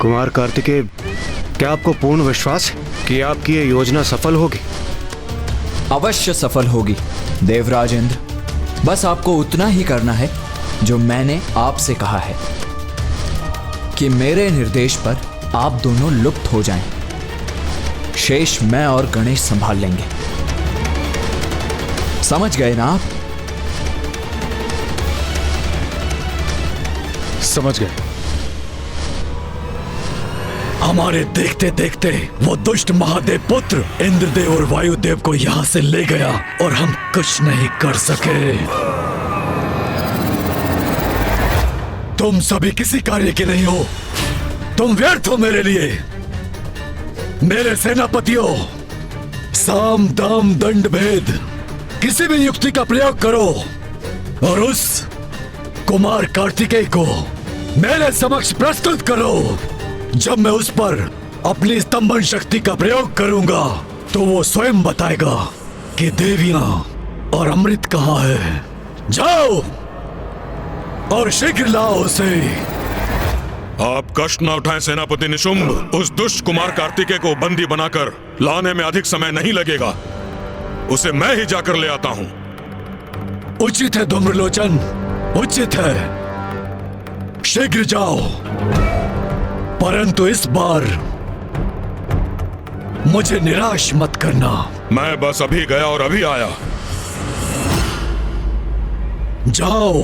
कुमार कार्तिकेय, क्या आपको पूर्ण विश्वास है कि आपकी ये योजना सफल होगी? अवश्य सफल होगी देवराज इंद्र। बस आपको उतना ही करना है जो मैंने आपसे कहा है कि मेरे निर्देश पर आप दोनों लुप्त हो जाएं। शेष मैं और गणेश संभाल लेंगे। समझ गए ना आप? समझ गए। हमारे देखते देखते वो दुष्ट महादेव पुत्र इंद्रदेव और वायुदेव को यहाँ से ले गया और हम कुछ नहीं कर सके। तुम सभी किसी कार्य के नहीं हो, तुम व्यर्थ हो मेरे लिए। मेरे सेनापतियों, साम दाम दंड भेद किसी भी युक्ति का प्रयोग करो और उस कुमार कार्तिकेय को मेरे समक्ष प्रस्तुत करो। जब मैं उस पर अपनी स्तंभन शक्ति का प्रयोग करूंगा तो वो स्वयं बताएगा कि देवियां और अमृत कहाँ है। जाओ और शीघ्र लाओ उसे। आप कष्ट न उठाएं सेनापति निशुंभ। उस दुष्ट कुमार कार्तिकेय को बंदी बनाकर लाने में अधिक समय नहीं लगेगा। उसे मैं ही जाकर ले आता हूं। उचित है धूम्रलोचन, उचित है। शीघ्र जाओ, परंतु इस बार मुझे निराश मत करना। मैं बस अभी गया और अभी आया। जाओ।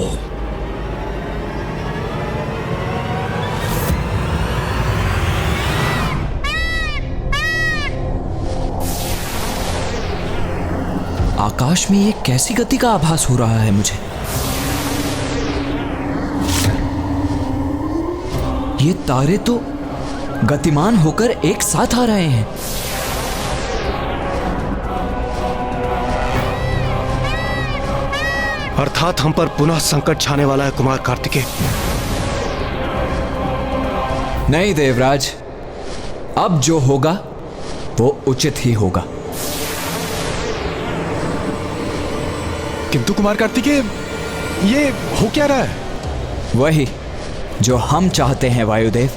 आकाश में ये कैसी गति का आभास हो रहा है मुझे? ये तारे तो गतिमान होकर एक साथ आ रहे हैं। अर्थात हम पर पुनः संकट छाने वाला है कुमार कार्तिकेय। नहीं देवराज, अब जो होगा वो उचित ही होगा। किंतु कुमार कार्तिकेय, ये हो क्या रहा है? वही जो हम चाहते हैं वायुदेव।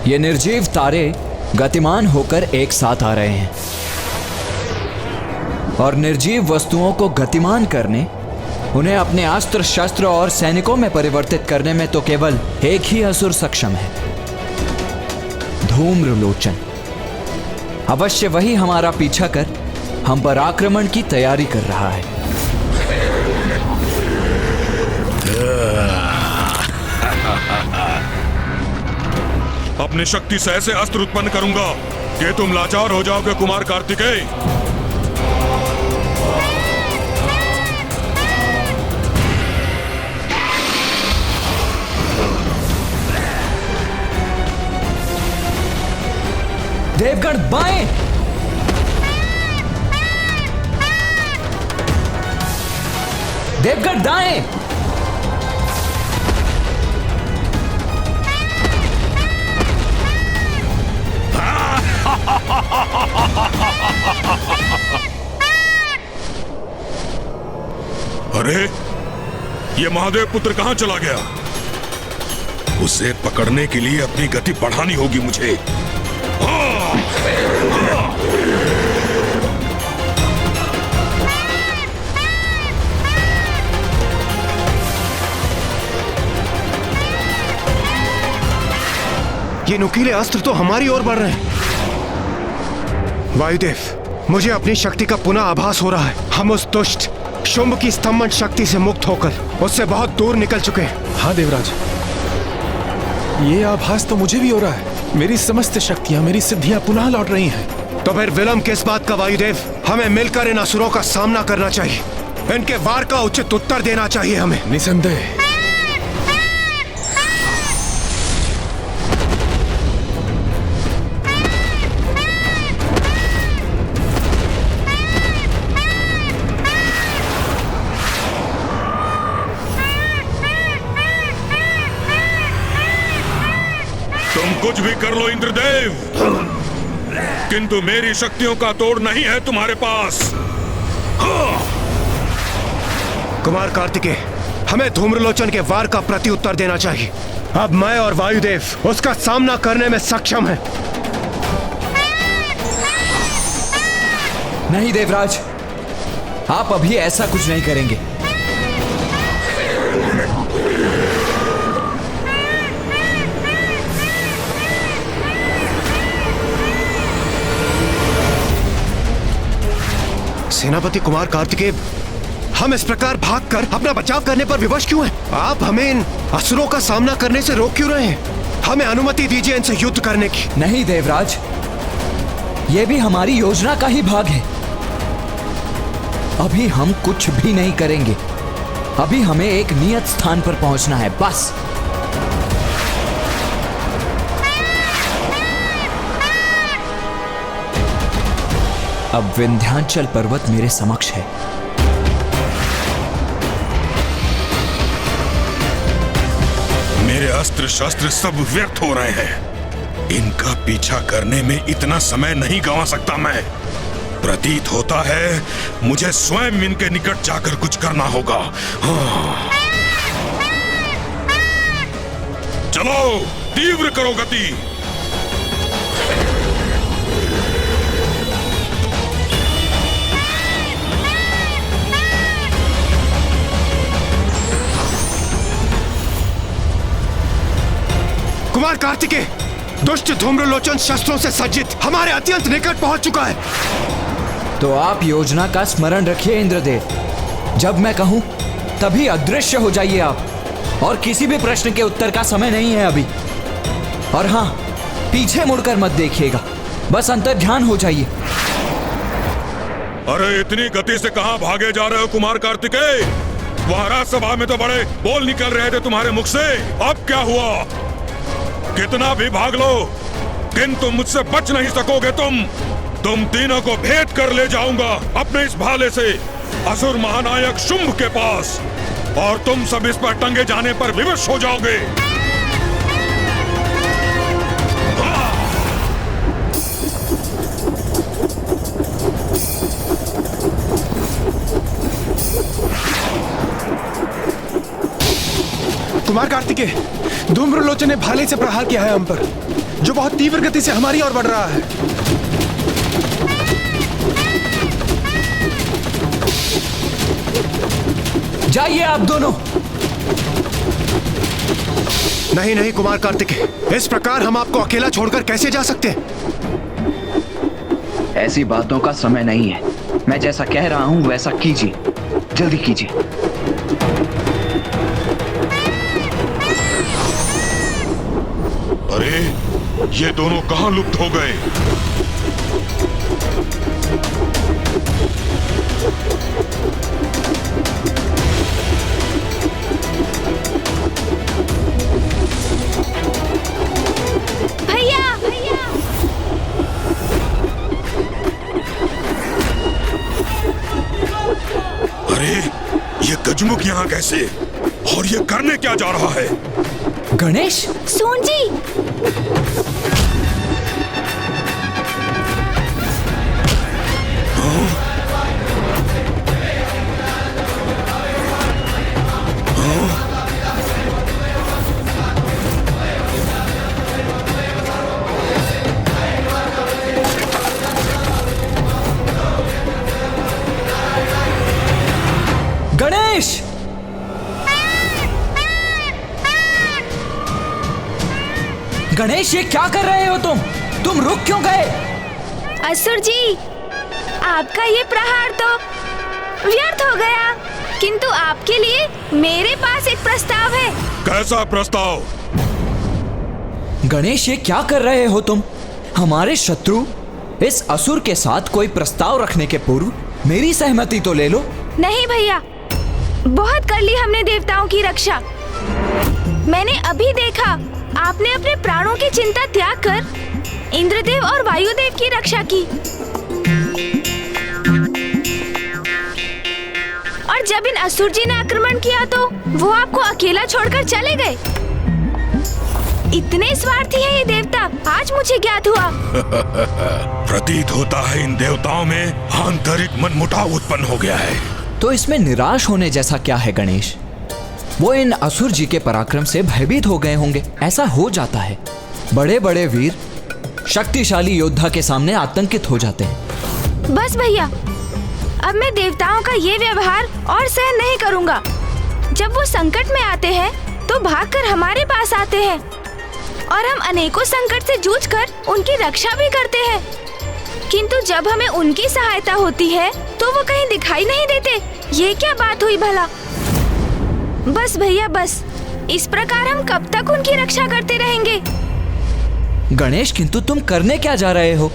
ये निर्जीव तारे गतिमान होकर एक साथ आ रहे हैं और निर्जीव वस्तुओं को गतिमान करने, उन्हें अपने अस्त्र शस्त्र और सैनिकों में परिवर्तित करने में तो केवल एक ही असुर सक्षम है, धूम्रलोचन। अवश्य वही हमारा पीछा कर हम पर आक्रमण की तैयारी कर रहा है। अपनी शक्ति से ऐसे अस्त्र उत्पन्न करूंगा कि तुम लाचार हो जाओगे कुमार कार्तिकेय। देवगण बाएं। देवगण दाएं। अरे, ये महादेव पुत्र कहां चला गया? उसे पकड़ने के लिए अपनी गति बढ़ानी होगी मुझे। ये नुकीले अस्त्र तो हमारी ओर बढ़ रहे हैं। वायुदेव, मुझे अपनी शक्ति का पुनः आभास हो रहा है। हम उस दुष्ट शुंभ की स्तंभन शक्ति से मुक्त होकर उससे बहुत दूर निकल चुके हैं। हाँ देवराज, ये आभास तो मुझे भी हो रहा है। मेरी समस्त शक्तियां, मेरी सिद्धियां पुनः लौट रही हैं। तो फिर विलंब किस बात का वायुदेव? हमें मिलकर इन असुरों का सामना करना चाहिए। इनके वार का उचित उत्तर देना चाहिए हमें। निसंदेह। कुछ भी कर लो इंद्रदेव, किंतु मेरी शक्तियों का तोड़ नहीं है तुम्हारे पास। कुमार कार्तिकेय, हमें धूम्रलोचन के वार का प्रत्युत्तर देना चाहिए। अब मैं और वायुदेव उसका सामना करने में सक्षम हैं। नहीं देवराज, आप अभी ऐसा कुछ नहीं करेंगे। सेनापति कुमार कार्तिकेय, हम इस प्रकार भागकर अपना बचाव करने पर विवश क्यों हैं? आप हमें इन असुरों का सामना करने से रोक क्यों रहे हैं? हमें अनुमति दीजिए इनसे युद्ध करने की। नहीं देवराज, ये भी हमारी योजना का ही भाग है। अभी हम कुछ भी नहीं करेंगे। अभी हमें एक नियत स्थान पर पहुंचना है, बस। अब विंध्याचल पर्वत मेरे समक्ष है। मेरे अस्त्र शस्त्र सब व्यर्थ हो रहे हैं। इनका पीछा करने में इतना समय नहीं गंवा सकता मैं। प्रतीत होता है मुझे स्वयं इनके निकट जाकर कुछ करना होगा। हाँ। चलो, तीव्र करो गति। कुमार कार्तिकेय, दुष्ट धूम्रलोचन शस्त्रों से सज्जित हमारे अत्यंत निकट पहुंच चुका है। तो आप योजना का स्मरण रखिए इंद्रदेव। जब मैं कहूं तभी अदृश्य हो जाइए आप। और किसी भी प्रश्न के उत्तर का समय नहीं है अभी। और हाँ, पीछे मुड़कर मत देखिएगा, बस अंतर्ध्यान हो जाइए। अरे इतनी गति से कहां भागे जा रहे हो कुमार कार्तिकेय? वहां राजसभा में तो बड़े बोल निकल रहे थे तुम्हारे मुख से। अब क्या हुआ? कितना भी भाग लो, किंतु मुझसे बच नहीं सकोगे तुम तीनों को भेद कर ले जाऊंगा अपने इस भाले से असुर महानायक शुंभ के पास, और तुम सब इस पर टंगे जाने पर विवश हो जाओगे। कुमार कार्तिकेय, धूम्रलोचन ने भाले से प्रहार किया है हम पर, जो बहुत तीव्र गति से हमारी ओर बढ़ रहा है। जाइए आप दोनों। नहीं नहीं कुमार कार्तिकेय, इस प्रकार हम आपको अकेला छोड़कर कैसे जा सकते हैं? ऐसी बातों का समय नहीं है। मैं जैसा कह रहा हूं वैसा कीजिए, जल्दी कीजिए। अरे ये दोनों कहां लुप्त हो गए? भैया भैया, अरे ये गजमुख यहाँ कैसे? और ये करने क्या जा रहा है? गणेश, सोन जी, गणेश, गणेश, ये क्या कर रहे हो तुम रुक क्यों गए? असुर जी, आपका ये प्रहार तो व्यर्थ हो गया, किंतु आपके लिए मेरे पास एक प्रस्ताव है। कैसा प्रस्ताव? गणेश, ये क्या कर रहे हो तुम? हमारे शत्रु इस असुर के साथ कोई प्रस्ताव रखने के पूर्व मेरी सहमति तो ले लो। नहीं भैया, बहुत कर ली हमने देवताओं की रक्षा। मैंने अभी देखा आपने अपने प्राणों की चिंता त्याग कर इंद्रदेव और वायुदेव की रक्षा की, और जब इन असुर जी ने आक्रमण किया तो वो आपको अकेला छोड़कर चले गए। इतने स्वार्थी हैं ये देवता, आज मुझे ज्ञात हुआ। प्रतीत होता है इन देवताओं में आंतरिक मनमुटाव उत्पन्न हो गया है। तो इसमें निराश होने जैसा क्या है गणेश? वो इन असुर जी के पराक्रम से भयभीत हो गए होंगे। ऐसा हो जाता है, बड़े बड़े वीर शक्तिशाली योद्धा के सामने आतंकित हो जाते हैं। बस भैया, अब मैं देवताओं का ये व्यवहार और सहन नहीं करूँगा। जब वो संकट में आते हैं तो भागकर हमारे पास आते हैं और हम अनेकों संकट से जूझकर उनकी रक्षा भी करते हैं, किंतु जब हमें उनकी सहायता होती है तो वो कहीं दिखाई नहीं देते। ये क्या बात हुई भला? बस भैया बस, इस प्रकार हम कब तक उनकी रक्षा करते रहेंगे? गणेश, किंतु तुम करने क्या जा रहे हो?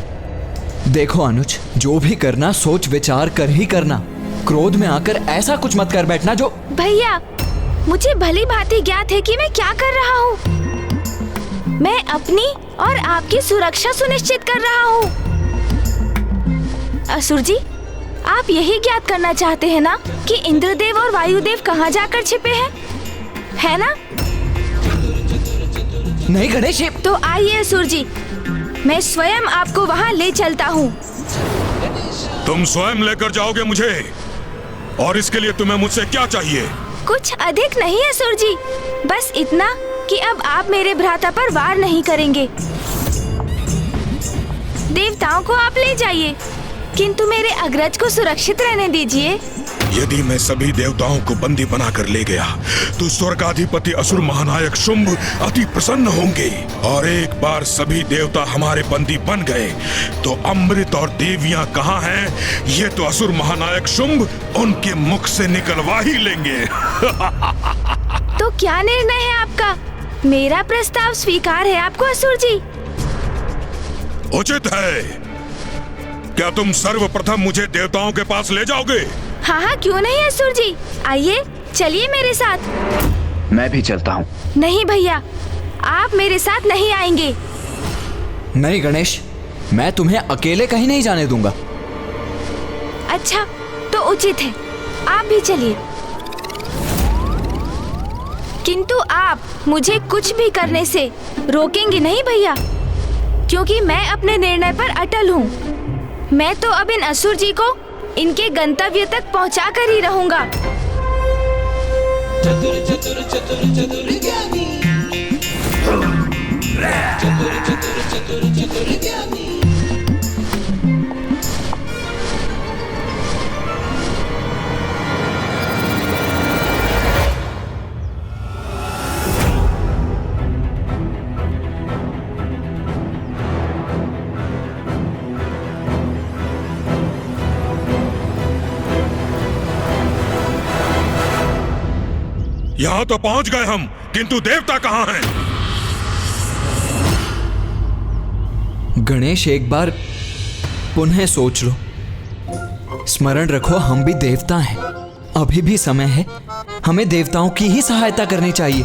देखो अनुज, जो भी करना सोच विचार कर ही करना। क्रोध में आकर ऐसा कुछ मत कर बैठना जो। भैया, मुझे भली भांति ज्ञात है कि मैं क्या कर रहा हूँ। मैं अपनी और आपकी सुरक्षा सुनिश्चित कर रहा हूँ। असुर जी, आप यही ज्ञात करना चाहते हैं ना कि इंद्रदेव और वायुदेव कहाँ जाकर छिपे हैं, है ना? नहीं गणेश, तो आइए असुर जी, मैं स्वयं आपको वहाँ ले चलता हूँ। तुम स्वयं लेकर जाओगे मुझे? और इसके लिए तुम्हें मुझसे क्या चाहिए? कुछ अधिक नहीं असुर जी, बस इतना कि अब आप मेरे भ्राता पर वार नहीं करेंगे। देवताओं को आप ले जाइए, किंतु मेरे अग्रज को सुरक्षित रहने दीजिए। यदि मैं सभी देवताओं को बंदी बनाकर ले गया तो स्वर्गाधिपति असुर महानायक शुंभ अति प्रसन्न होंगे, और एक बार सभी देवता हमारे बंदी बन गए तो अमृत और देवियां कहाँ हैं ये तो असुर महानायक शुंभ उनके मुख से निकलवा ही लेंगे। तो क्या निर्णय है आपका? मेरा प्रस्ताव स्वीकार है आपको असुर जी? उचित है। क्या तुम सर्वप्रथम मुझे देवताओं के पास ले जाओगे? हाँ हाँ, क्यों नहीं असुर जी, आइए चलिए मेरे साथ। मैं भी चलता हूँ। नहीं भैया, आप मेरे साथ नहीं आएंगे। नहीं गणेश, मैं तुम्हें अकेले कहीं नहीं जाने दूंगा। अच्छा, तो उचित है, आप भी चलिए। किंतु आप मुझे कुछ भी करने से रोकेंगे नहीं भैया, क्योंकि मैं अपने निर्णय पर अटल हूँ। मैं तो अब इन असुर जी को इनके गंतव्य तक पहुंचा कर ही रहूंगा। चतुर चतुर चतुर चतुर ज्ञानी, चतुर चतुर चतुर चतुर ज्ञानी। यहाँ तो पहुँच गए हम, किंतु देवता कहाँ हैं? गणेश, एक बार पुनः सोच लो। स्मरण रखो, हम भी देवता हैं। अभी भी समय है, हमें देवताओं की ही सहायता करनी चाहिए।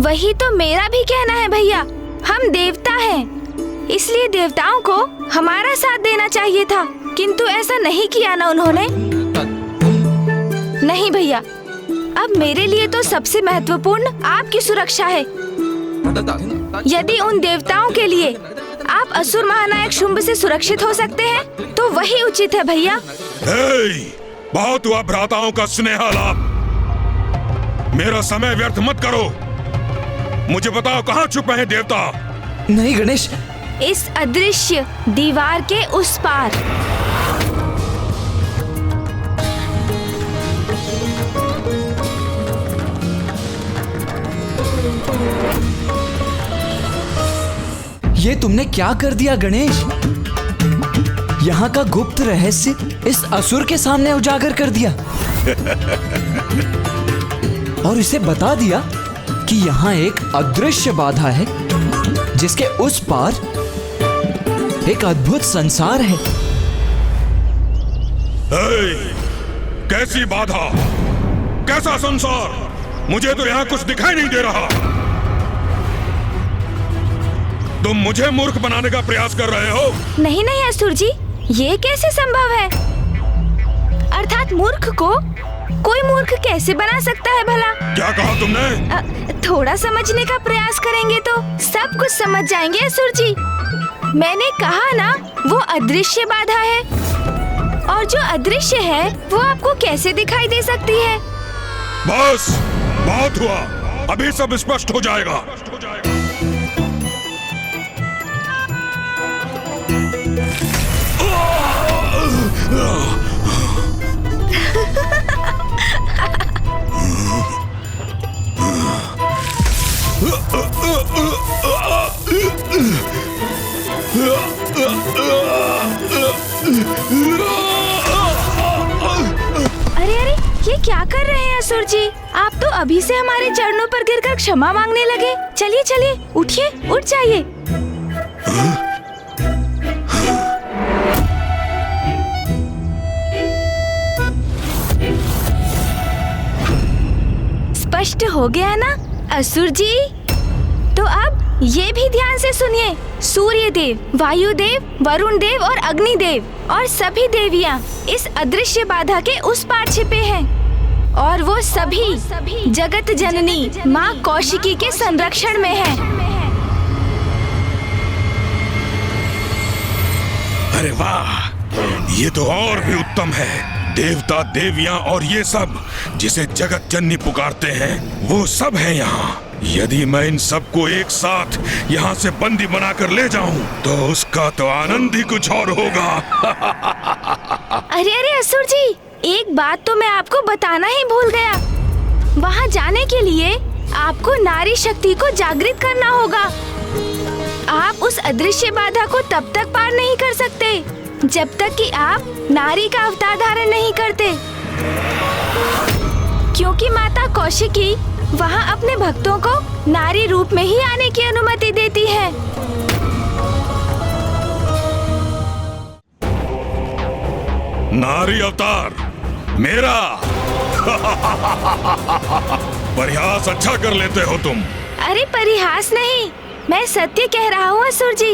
वही तो मेरा भी कहना है भैया, हम देवता हैं, इसलिए देवताओं को हमारा साथ देना चाहिए था, किंतु ऐसा नहीं किया ना उन्होंने। नहीं भैया, अब मेरे लिए तो सबसे महत्वपूर्ण आपकी सुरक्षा है। यदि उन देवताओं के लिए आप असुर महानायक शुंभ से सुरक्षित हो सकते हैं तो वही उचित है भैया। बहुत हुआ भ्राताओं का स्नेह लाभ। मेरा समय व्यर्थ मत करो। मुझे बताओ, कहाँ छुपे हैं देवता? नहीं गणेश, इस अदृश्य दीवार के उस पार। ये तुमने क्या कर दिया गणेश? यहाँ का गुप्त रहस्य इस असुर के सामने उजागर कर दिया और इसे बता दिया कि यहाँ एक अदृश्य बाधा है जिसके उस पार एक अद्भुत संसार है। कैसी बाधा, कैसा संसार? मुझे तो यहाँ कुछ दिखाई नहीं दे रहा। तुम मुझे मूर्ख बनाने का प्रयास कर रहे हो? नहीं नहीं असुर जी, ये कैसे संभव है? अर्थात मूर्ख को कोई मूर्ख कैसे बना सकता है भला? क्या कहा तुमने? थोड़ा समझने का प्रयास करेंगे तो सब कुछ समझ जाएंगे असुर जी। मैंने कहा ना, वो अदृश्य बाधा है, और जो अदृश्य है वो आपको कैसे दिखाई दे सकती है? बस बहुत हुआ, अभी सब स्पष्ट हो जाएगा। अरे अरे, ये क्या कर रहे हैं असुर जी? आप तो अभी से हमारे चरणों पर गिरकर क्षमा मांगने लगे। चलिए चलिए, उठिए, उठ जाइए। स्पष्ट हो गया ना असुर जी? तो अब ये भी ध्यान से सुनिए। सूर्य देव, वायु देव, वरुण देव और अग्नि देव और सभी देवियां इस अदृश्य बाधा के उस पार छिपे हैं और वो सभी जगत जननी माँ कौशिकी के संरक्षण में हैं। अरे वाह, ये तो और भी उत्तम है। देवता, देवियां और ये सब जिसे जगत जननी पुकारते हैं, वो सब हैं यहाँ। यदि मैं इन सबको एक साथ यहाँ से बंदी बनाकर ले जाऊं, तो उसका तो आनंद ही कुछ और होगा। अरे अरे असुर जी, एक बात तो मैं आपको बताना ही भूल गया। वहाँ जाने के लिए आपको नारी शक्ति को जागृत करना होगा। आप उस अदृश्य बाधा को तब तक पार नहीं कर सकते जब तक कि आप नारी का अवतार धारण नहीं करते, क्योंकि माता कौशिकी वहाँ अपने भक्तों को नारी रूप में ही आने की अनुमति देती है। नारी अवतार मेरा। परिहास अच्छा कर लेते हो तुम। अरे परिहास नहीं, मैं सत्य कह रहा हूँ असुर जी।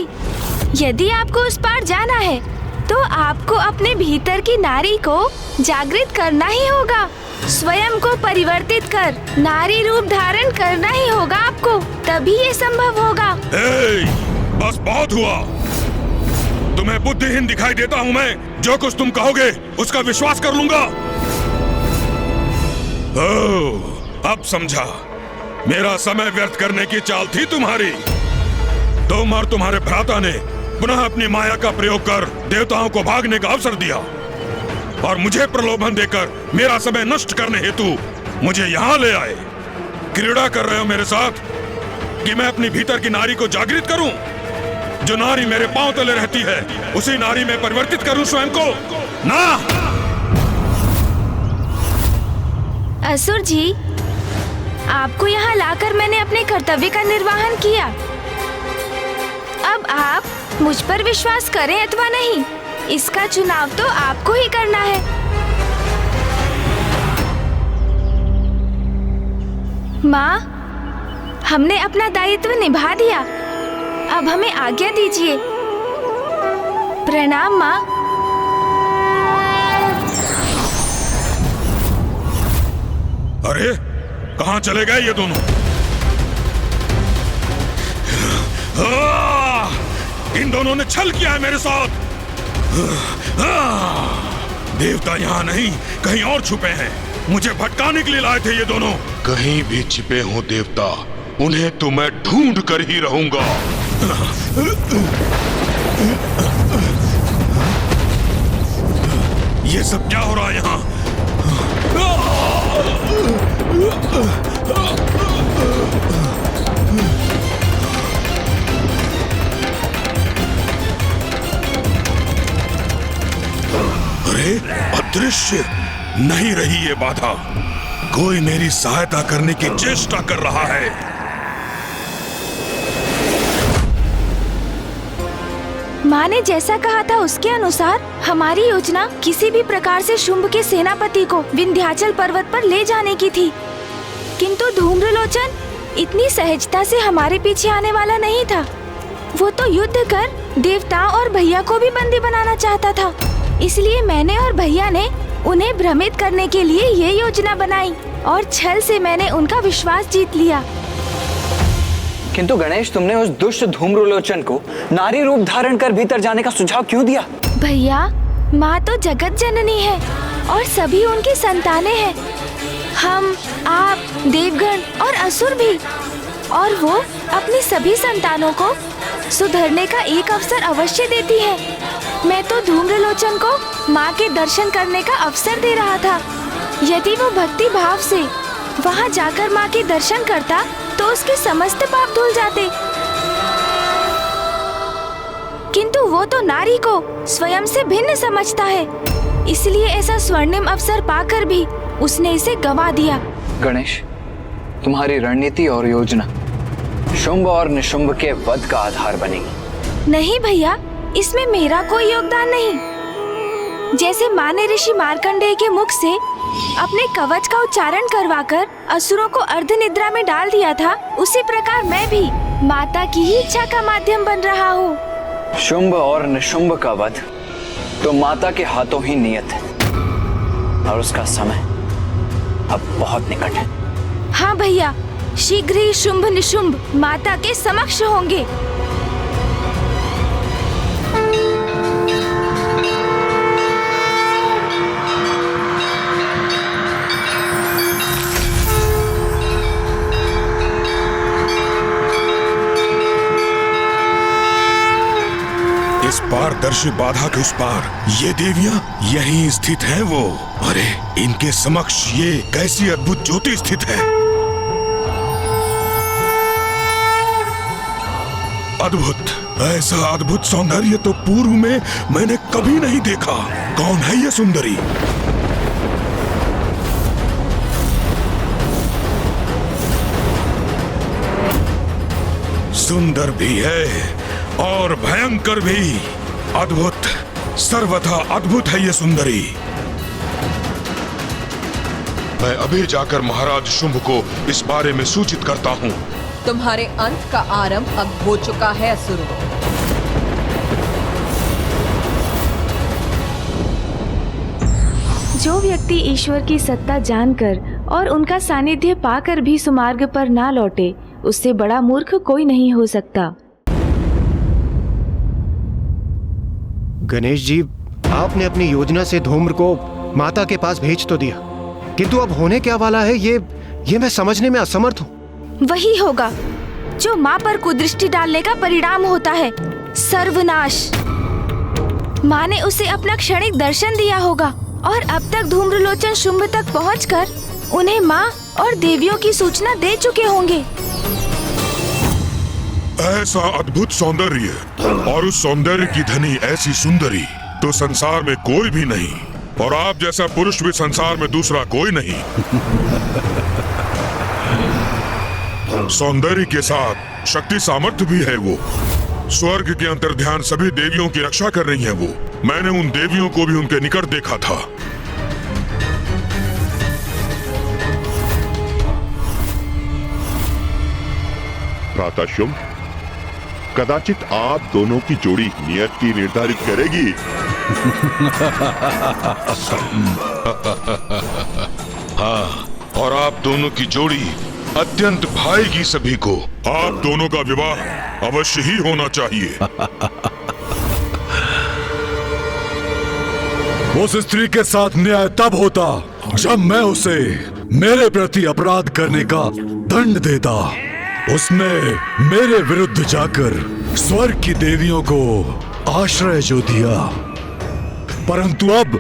यदि आपको उस पार जाना है तो आपको अपने भीतर की नारी को जागृत करना ही होगा। स्वयं को परिवर्तित कर नारी रूप धारण करना ही होगा आपको, तभी ये संभव होगा। बस बहुत हुआ। तुम्हें बुद्धिहीन दिखाई देता हूँ मैं? जो कुछ तुम कहोगे उसका विश्वास कर लूंगा। ओह, अब समझा। मेरा समय व्यर्थ करने की चाल थी तुम्हारी। तुम और तुम्हारे भ्राता ने पुनः अपनी माया का प्रयोग कर देवताओं को भागने का अवसर दिया और मुझे प्रलोभन देकर मेरा समय नष्ट करने हेतु मुझे यहाँ ले आए। क्रीड़ा कर रहे हो मेरे साथ कि मैं अपनी भीतर की नारी को जागृत करूं? जो नारी मेरे पांव तले रहती है, उसी नारी में परिवर्तित करूं स्वयं को? ना। असुर जी, आपको यहाँ लाकर मैंने अपने कर्तव्य का निर्वहन किया। अब आप मुझ पर विश्वास करें अथवा नहीं, इसका चुनाव तो आपको ही करना है। माँ, हमने अपना दायित्व निभा दिया। अब हमें आज्ञा दीजिए। प्रणाम माँ। अरे कहाँ चले गए ये दोनों? इन दोनों ने छल किया है मेरे साथ। देवता यहाँ नहीं, कहीं और छुपे हैं। मुझे भटकाने के लिए लाए थे ये दोनों। कहीं भी छिपे हो देवता, उन्हें तो मैं ढूंढ कर ही रहूंगा। ये सब क्या हो रहा है यहाँ? अरे अदृश्य नहीं रही ये बाधा। कोई मेरी सहायता करने की चेष्टा कर रहा है। माँ ने जैसा कहा था उसके अनुसार हमारी योजना किसी भी प्रकार से शुंभ के सेनापति को विंध्याचल पर्वत पर ले जाने की थी, किंतु धूम्रलोचन इतनी सहजता से हमारे पीछे आने वाला नहीं था। वो तो युद्ध कर देवताओं और भैया को भी बंदी बनाना चाहता था। इसलिए मैंने और भैया ने उन्हें भ्रमित करने के लिए ये योजना बनाई और छल से मैंने उनका विश्वास जीत लिया। किंतु गणेश, तुमने उस दुष्ट धूम्रलोचन को नारी रूप धारण कर भीतर जाने का सुझाव क्यों दिया? भैया, माँ तो जगत जननी है और सभी उनकी संतानें हैं। हम, आप, देवगण और असुर भी, और वो अपनी सभी संतानों को सुधरने का एक अवसर अवश्य देती है। मैं तो धूम्रलोचन को माँ के दर्शन करने का अवसर दे रहा था। यदि वो भक्ति भाव से वहाँ जाकर माँ के दर्शन करता तो उसके समस्त पाप धुल जाते। किंतु वो तो नारी को स्वयं से भिन्न समझता है, इसलिए ऐसा स्वर्णिम अवसर पाकर भी उसने इसे गवा दिया। गणेश, तुम्हारी रणनीति और योजना शुंभ और निशुंभ के वध का आधार बनेगी। नहीं भैया, इसमें मेरा कोई योगदान नहीं। जैसे माँ ने ऋषि मार्कंडेय के मुख से अपने कवच का उच्चारण करवाकर असुरों को अर्धनिद्रा में डाल दिया था, उसी प्रकार मैं भी माता की ही इच्छा का माध्यम बन रहा हूँ। शुंभ और निशुंभ का वध तो माता के हाथों ही नियत है, और उसका समय अब बहुत निकट है। हाँ भैया, शीघ्र ही शुंभ निशुंभ माता के समक्ष होंगे। इस पारदर्शी बाधा के उस पार ये देवियां यहीं स्थित हैं वो। अरे इनके समक्ष ये कैसी अद्भुत ज्योति स्थित है। अद्भुत, ऐसा अद्भुत सौंदर्य तो पूर्व में मैंने कभी नहीं देखा। कौन है ये सुंदरी? सुंदर भी है और भयंकर भी। अद्भुत, सर्वथा अद्भुत है ये सुंदरी। मैं अभी जाकर महाराज शुंभ को इस बारे में सूचित करता हूँ। तुम्हारे अंत का आरंभ अब हो चुका है असुरों। जो व्यक्ति ईश्वर की सत्ता जानकर और उनका सानिध्य पाकर भी सुमार्ग पर ना लौटे, उससे बड़ा मूर्ख कोई नहीं हो सकता। गणेश जी, आपने अपनी योजना से धूम्र को माता के पास भेज तो दिया, किंतु अब होने क्या वाला है ये मैं समझने में असमर्थ हूँ। वही होगा जो माँ पर कुदृष्टि डालने का परिणाम होता है, सर्वनाश। माँ ने उसे अपना क्षणिक दर्शन दिया होगा और अब तक धूम्रलोचन शुंभ तक पहुंचकर उन्हें माँ और देवियों की सूचना दे चुके होंगे। ऐसा अद्भुत सौंदर्य और उस सौंदर्य की धनी ऐसी सुंदरी तो संसार में कोई भी नहीं, और आप जैसा पुरुष भी संसार में दूसरा कोई नहीं। सौंदर्य के साथ शक्ति सामर्थ्य भी है वो। स्वर्ग के अंतर्ध्यान सभी देवियों की रक्षा कर रही है वो। मैंने उन देवियों को भी उनके निकट देखा था। भ्राता शुंभ, कदाचित आप दोनों की जोड़ी नियति निर्धारित करेगी। हाँ, और आप दोनों की जोड़ी अत्यंत भाएगी सभी को। आप दोनों का विवाह अवश्य ही होना चाहिए। उस स्त्री के साथ न्याय तब होता जब मैं उसे मेरे प्रति अपराध करने का दंड देता। उसने मेरे विरुद्ध जाकर स्वर्ग की देवियों को आश्रय जो दिया, परंतु अब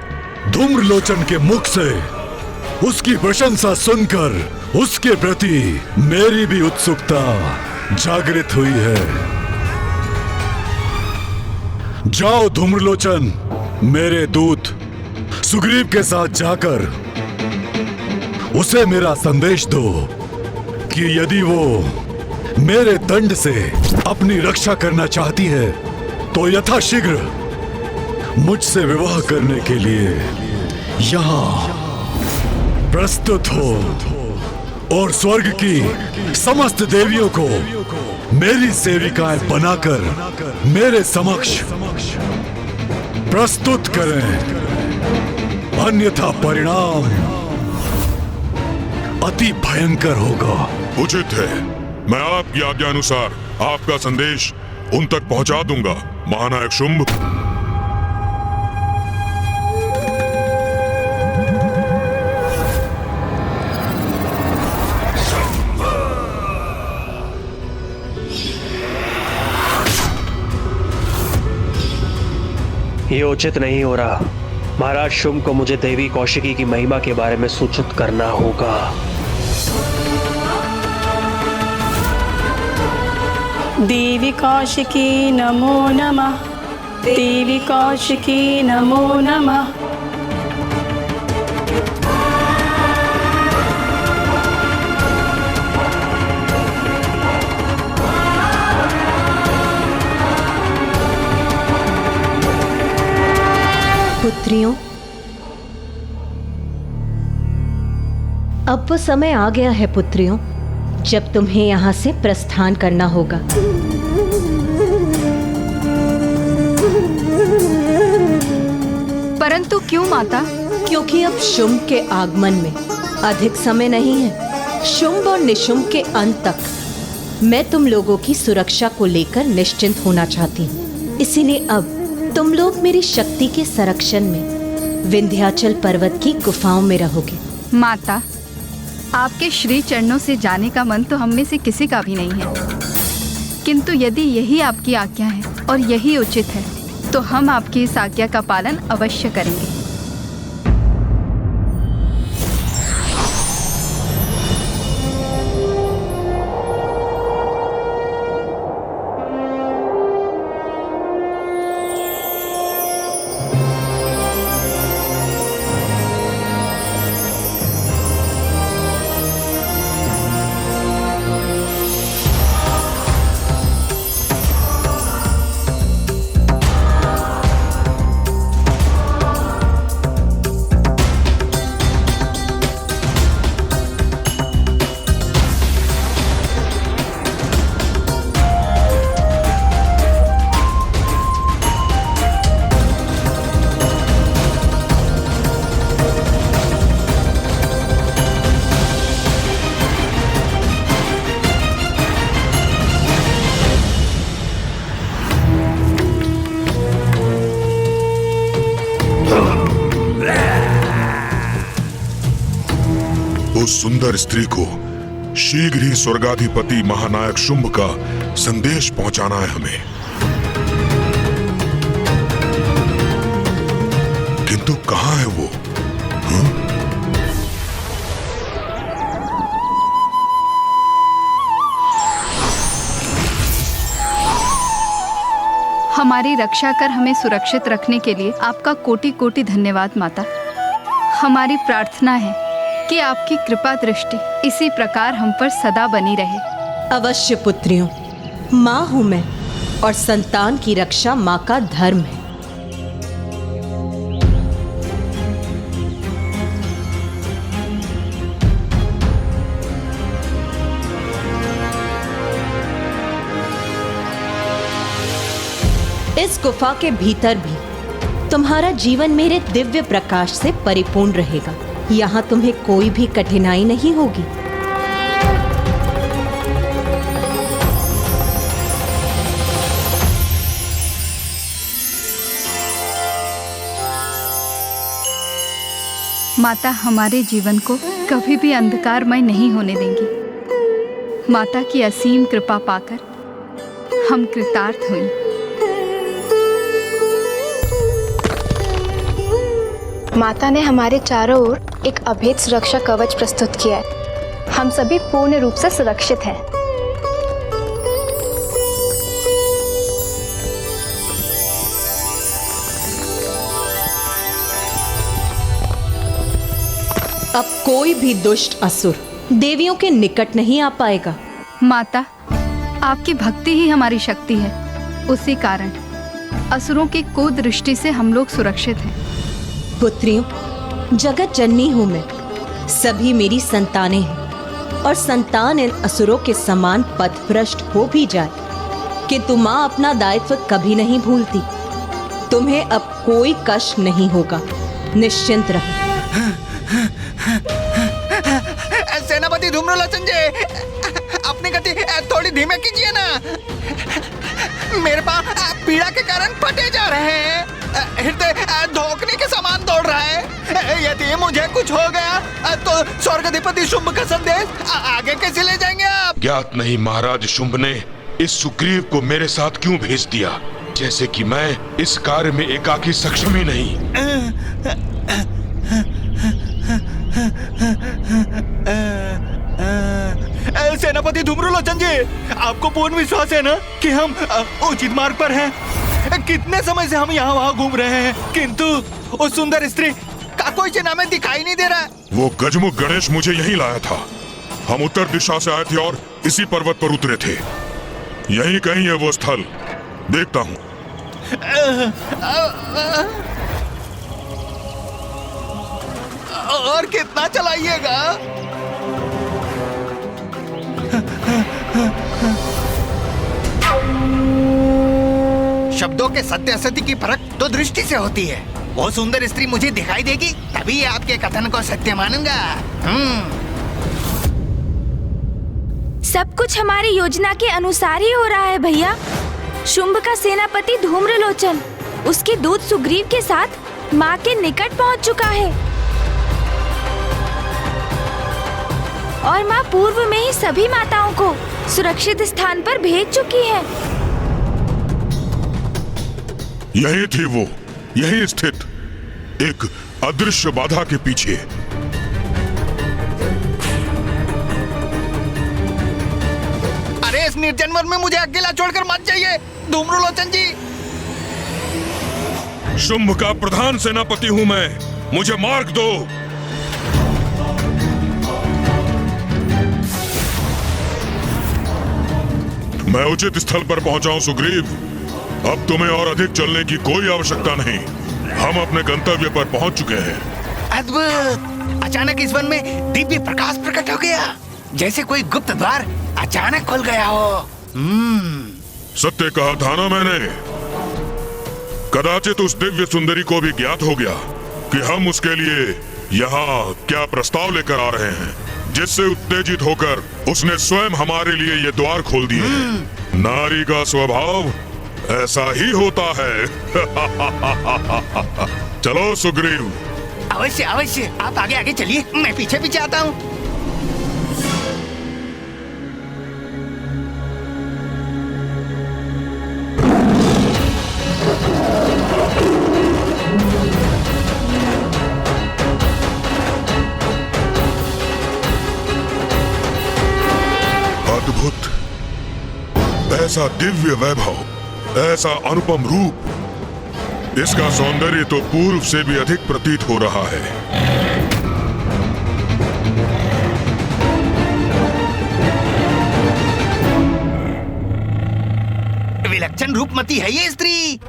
धूम्रलोचन के मुख से उसकी प्रशंसा सुनकर उसके प्रति मेरी भी उत्सुकता जागृत हुई है। जाओ धूम्रलोचन, मेरे दूत सुग्रीव के साथ जाकर उसे मेरा संदेश दो कि यदि वो मेरे दंड से अपनी रक्षा करना चाहती है तो यथाशीघ्र मुझसे विवाह करने के लिए यहाँ प्रस्तुत हो, और स्वर्ग की समस्त देवियों को मेरी सेविकाएं बनाकर मेरे समक्ष प्रस्तुत करें, अन्यथा परिणाम अति भयंकर होगा। उचित है, मैं आपकी आज्ञा अनुसार आपका संदेश उन तक पहुंचा दूंगा, महानायक शुंभ। ये उचित नहीं हो रहा। महाराज शुंभ को मुझे देवी कौशिकी की महिमा के बारे में सूचित करना होगा। देवी कौशिकी नमो नमः। देवी कौशिकी नमो नमः। पुत्रियों, अब वो समय आ गया है पुत्रियों, जब तुम्हें यहाँ से प्रस्थान करना होगा। परंतु क्यों माता? क्योंकि अब शुंभ के आगमन में अधिक समय नहीं है। शुंभ और निशुंभ के अंत तक मैं तुम लोगों की सुरक्षा को लेकर निश्चिंत होना चाहती हूँ। इसीलिए अब तुम लोग मेरी शक्ति के संरक्षण में विंध्याचल पर्वत की गुफाओं में रहोगे। माता, आपके श्री चरणों से जाने का मन तो हम में से किसी का भी नहीं है, किंतु यदि यही आपकी आज्ञा है और यही उचित है तो हम आपकी इस आज्ञा का पालन अवश्य करेंगे। उस सुंदर स्त्री को शीघ्र ही स्वर्गाधिपति महानायक शुंभ का संदेश पहुंचाना है हमें। किंतु कहां है वो? हमारी रक्षा कर हमें सुरक्षित रखने के लिए आपका कोटि कोटि धन्यवाद माता। हमारी प्रार्थना है कि आपकी कृपा दृष्टि इसी प्रकार हम पर सदा बनी रहे। अवश्य पुत्रियों, माँ हूँ मैं और संतान की रक्षा माँ का धर्म है। इस गुफा के भीतर भी तुम्हारा जीवन मेरे दिव्य प्रकाश से परिपूर्ण रहेगा। यहाँ तुम्हें कोई भी कठिनाई नहीं होगी। माता हमारे जीवन को कभी भी अंधकारमय नहीं होने देंगी। माता की असीम कृपा पाकर हम कृतार्थ हुए। माता ने हमारे चारों ओर एक अभेद सुरक्षा कवच प्रस्तुत किया है। हम सभी पूर्ण रूप से सुरक्षित हैं। अब कोई भी दुष्ट असुर देवियों के निकट नहीं आ पाएगा। माता, आपकी भक्ति ही हमारी शक्ति है। उसी कारण असुरों की कुदृष्टि से हम लोग सुरक्षित हैं। पुत्रियों, जगत जननी हूँ मैं, सभी मेरी संतानें हैं और संतान इन असुरों के समान पथभ्रष्ट हो भी जाए किंतु माँ अपना दायित्व कभी नहीं भूलती। तुम्हें अब कोई कष्ट नहीं होगा, निश्चिंत रहो। सेनापति धूम्रलोचन जी, अपनी गति थोड़ी धीमे कीजिए ना। मेरे पाँव पीड़ा के कारण फटे जा रहे हैं। हृदय धोखने के समान दौड़ रहा है। यदि मुझे कुछ हो गया तो स्वर्गाधिपति शुंभ का संदेश आगे कैसे ले जाएंगे आप? ज्ञात नहीं महाराज शुंभ ने इस सुग्रीव को मेरे साथ क्यों भेज दिया। जैसे कि मैं इस कार्य में एकाकी सक्षम ही नहीं। सेनापति धूम्रलोचन जी, आपको पूर्ण विश्वास है ना कि हम उचित मार्ग पर हैं? कितने समय से हम यहाँ वहाँ घूम रहे हैं, किंतु उस सुंदर स्त्री का कोई चिन्ह हमें दिखाई नहीं दे रहा। वो गजमुख गणेश मुझे यहीं लाया था। हम उत्तर दिशा से आए थे और इसी पर्वत पर उतरे थे। यहीं कहीं है वो स्थल, देखता हूँ। और कितना चलाइएगा? शब्दों के सत्य असत्य की परख तो दृष्टि से होती है। वो सुंदर स्त्री मुझे दिखाई देगी, तभी आपके कथन को सत्य मानूंगा। सब कुछ हमारी योजना के अनुसार ही हो रहा है भैया। शुंभ का सेनापति धूम्रलोचन उसके दूत सुग्रीव के साथ माँ के निकट पहुँच चुका है और माँ पूर्व में ही सभी माताओं को सुरक्षित स्थान पर भेज चुकी है। यही थी वो, यही स्थित एक अदृश्य बाधा के पीछे। अरे इस निर्जन वन में मुझे अकेला छोड़कर मत जाइए धूम्रलोचन जी। शुंभ का प्रधान सेनापति हूं मैं, मुझे मार्ग दो। मैं उचित स्थल पर पहुंचा हूं सुग्रीव। अब तुम्हें और अधिक चलने की कोई आवश्यकता नहीं। हम अपने गंतव्य पर पहुंच चुके हैं। अद्भुत! अचानक इस वन में दिव्य प्रकाश प्रकट हो गया, जैसे कोई गुप्त द्वार अचानक खुल गया हो। सत्य कहा था ना मैंने। कदाचित उस दिव्य सुंदरी को भी ज्ञात हो गया कि हम उसके लिए यहाँ क्या प्रस्ताव लेकर आ रहे हैं, जिससे उत्तेजित होकर उसने स्वयं हमारे लिए ये द्वार खोल दिए। नारी का स्वभाव ऐसा ही होता है। चलो सुग्रीव। अवश्य अवश्य, आप आगे आगे चलिए, मैं पीछे पीछे आता हूँ। अद्भुत! ऐसा दिव्य वैभव, ऐसा अनुपम रूप, इसका सौंदर्य तो पूर्व से भी अधिक प्रतीत हो रहा है। विलक्षण रूपमती है ये स्त्री।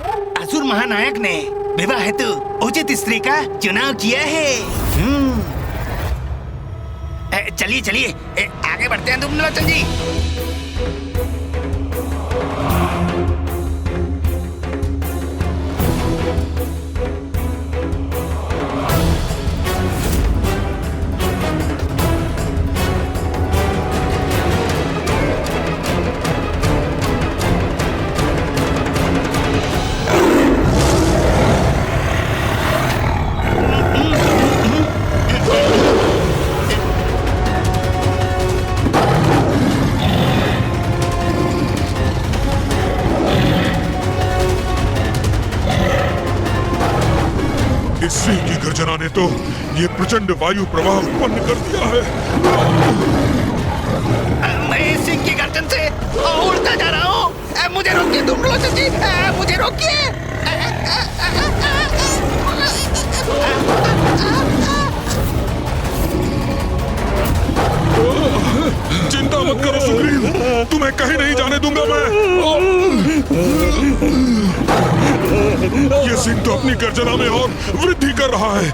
असुर महानायक ने विवाह हेतु उचित स्त्री का चुनाव किया है। चलिए चलिए, आगे बढ़ते हैं धूम्रलोचन जी। इस सिंह की गर्जना ने तो ये प्रचंड वायु प्रवाह उत्पन्न कर दिया है। मैं इस सिंह की गर्जन से उड़ता जा रहा हूँ। मुझे रोकिए धूम्रलोचन जी, मुझे रोकिए। चिंता मत करो सुग्रीव, तुम्हें कहीं नहीं जाने दूंगा मैं। ये सिंह तो अपनी गर्जना में और वृद्धि कर रहा है।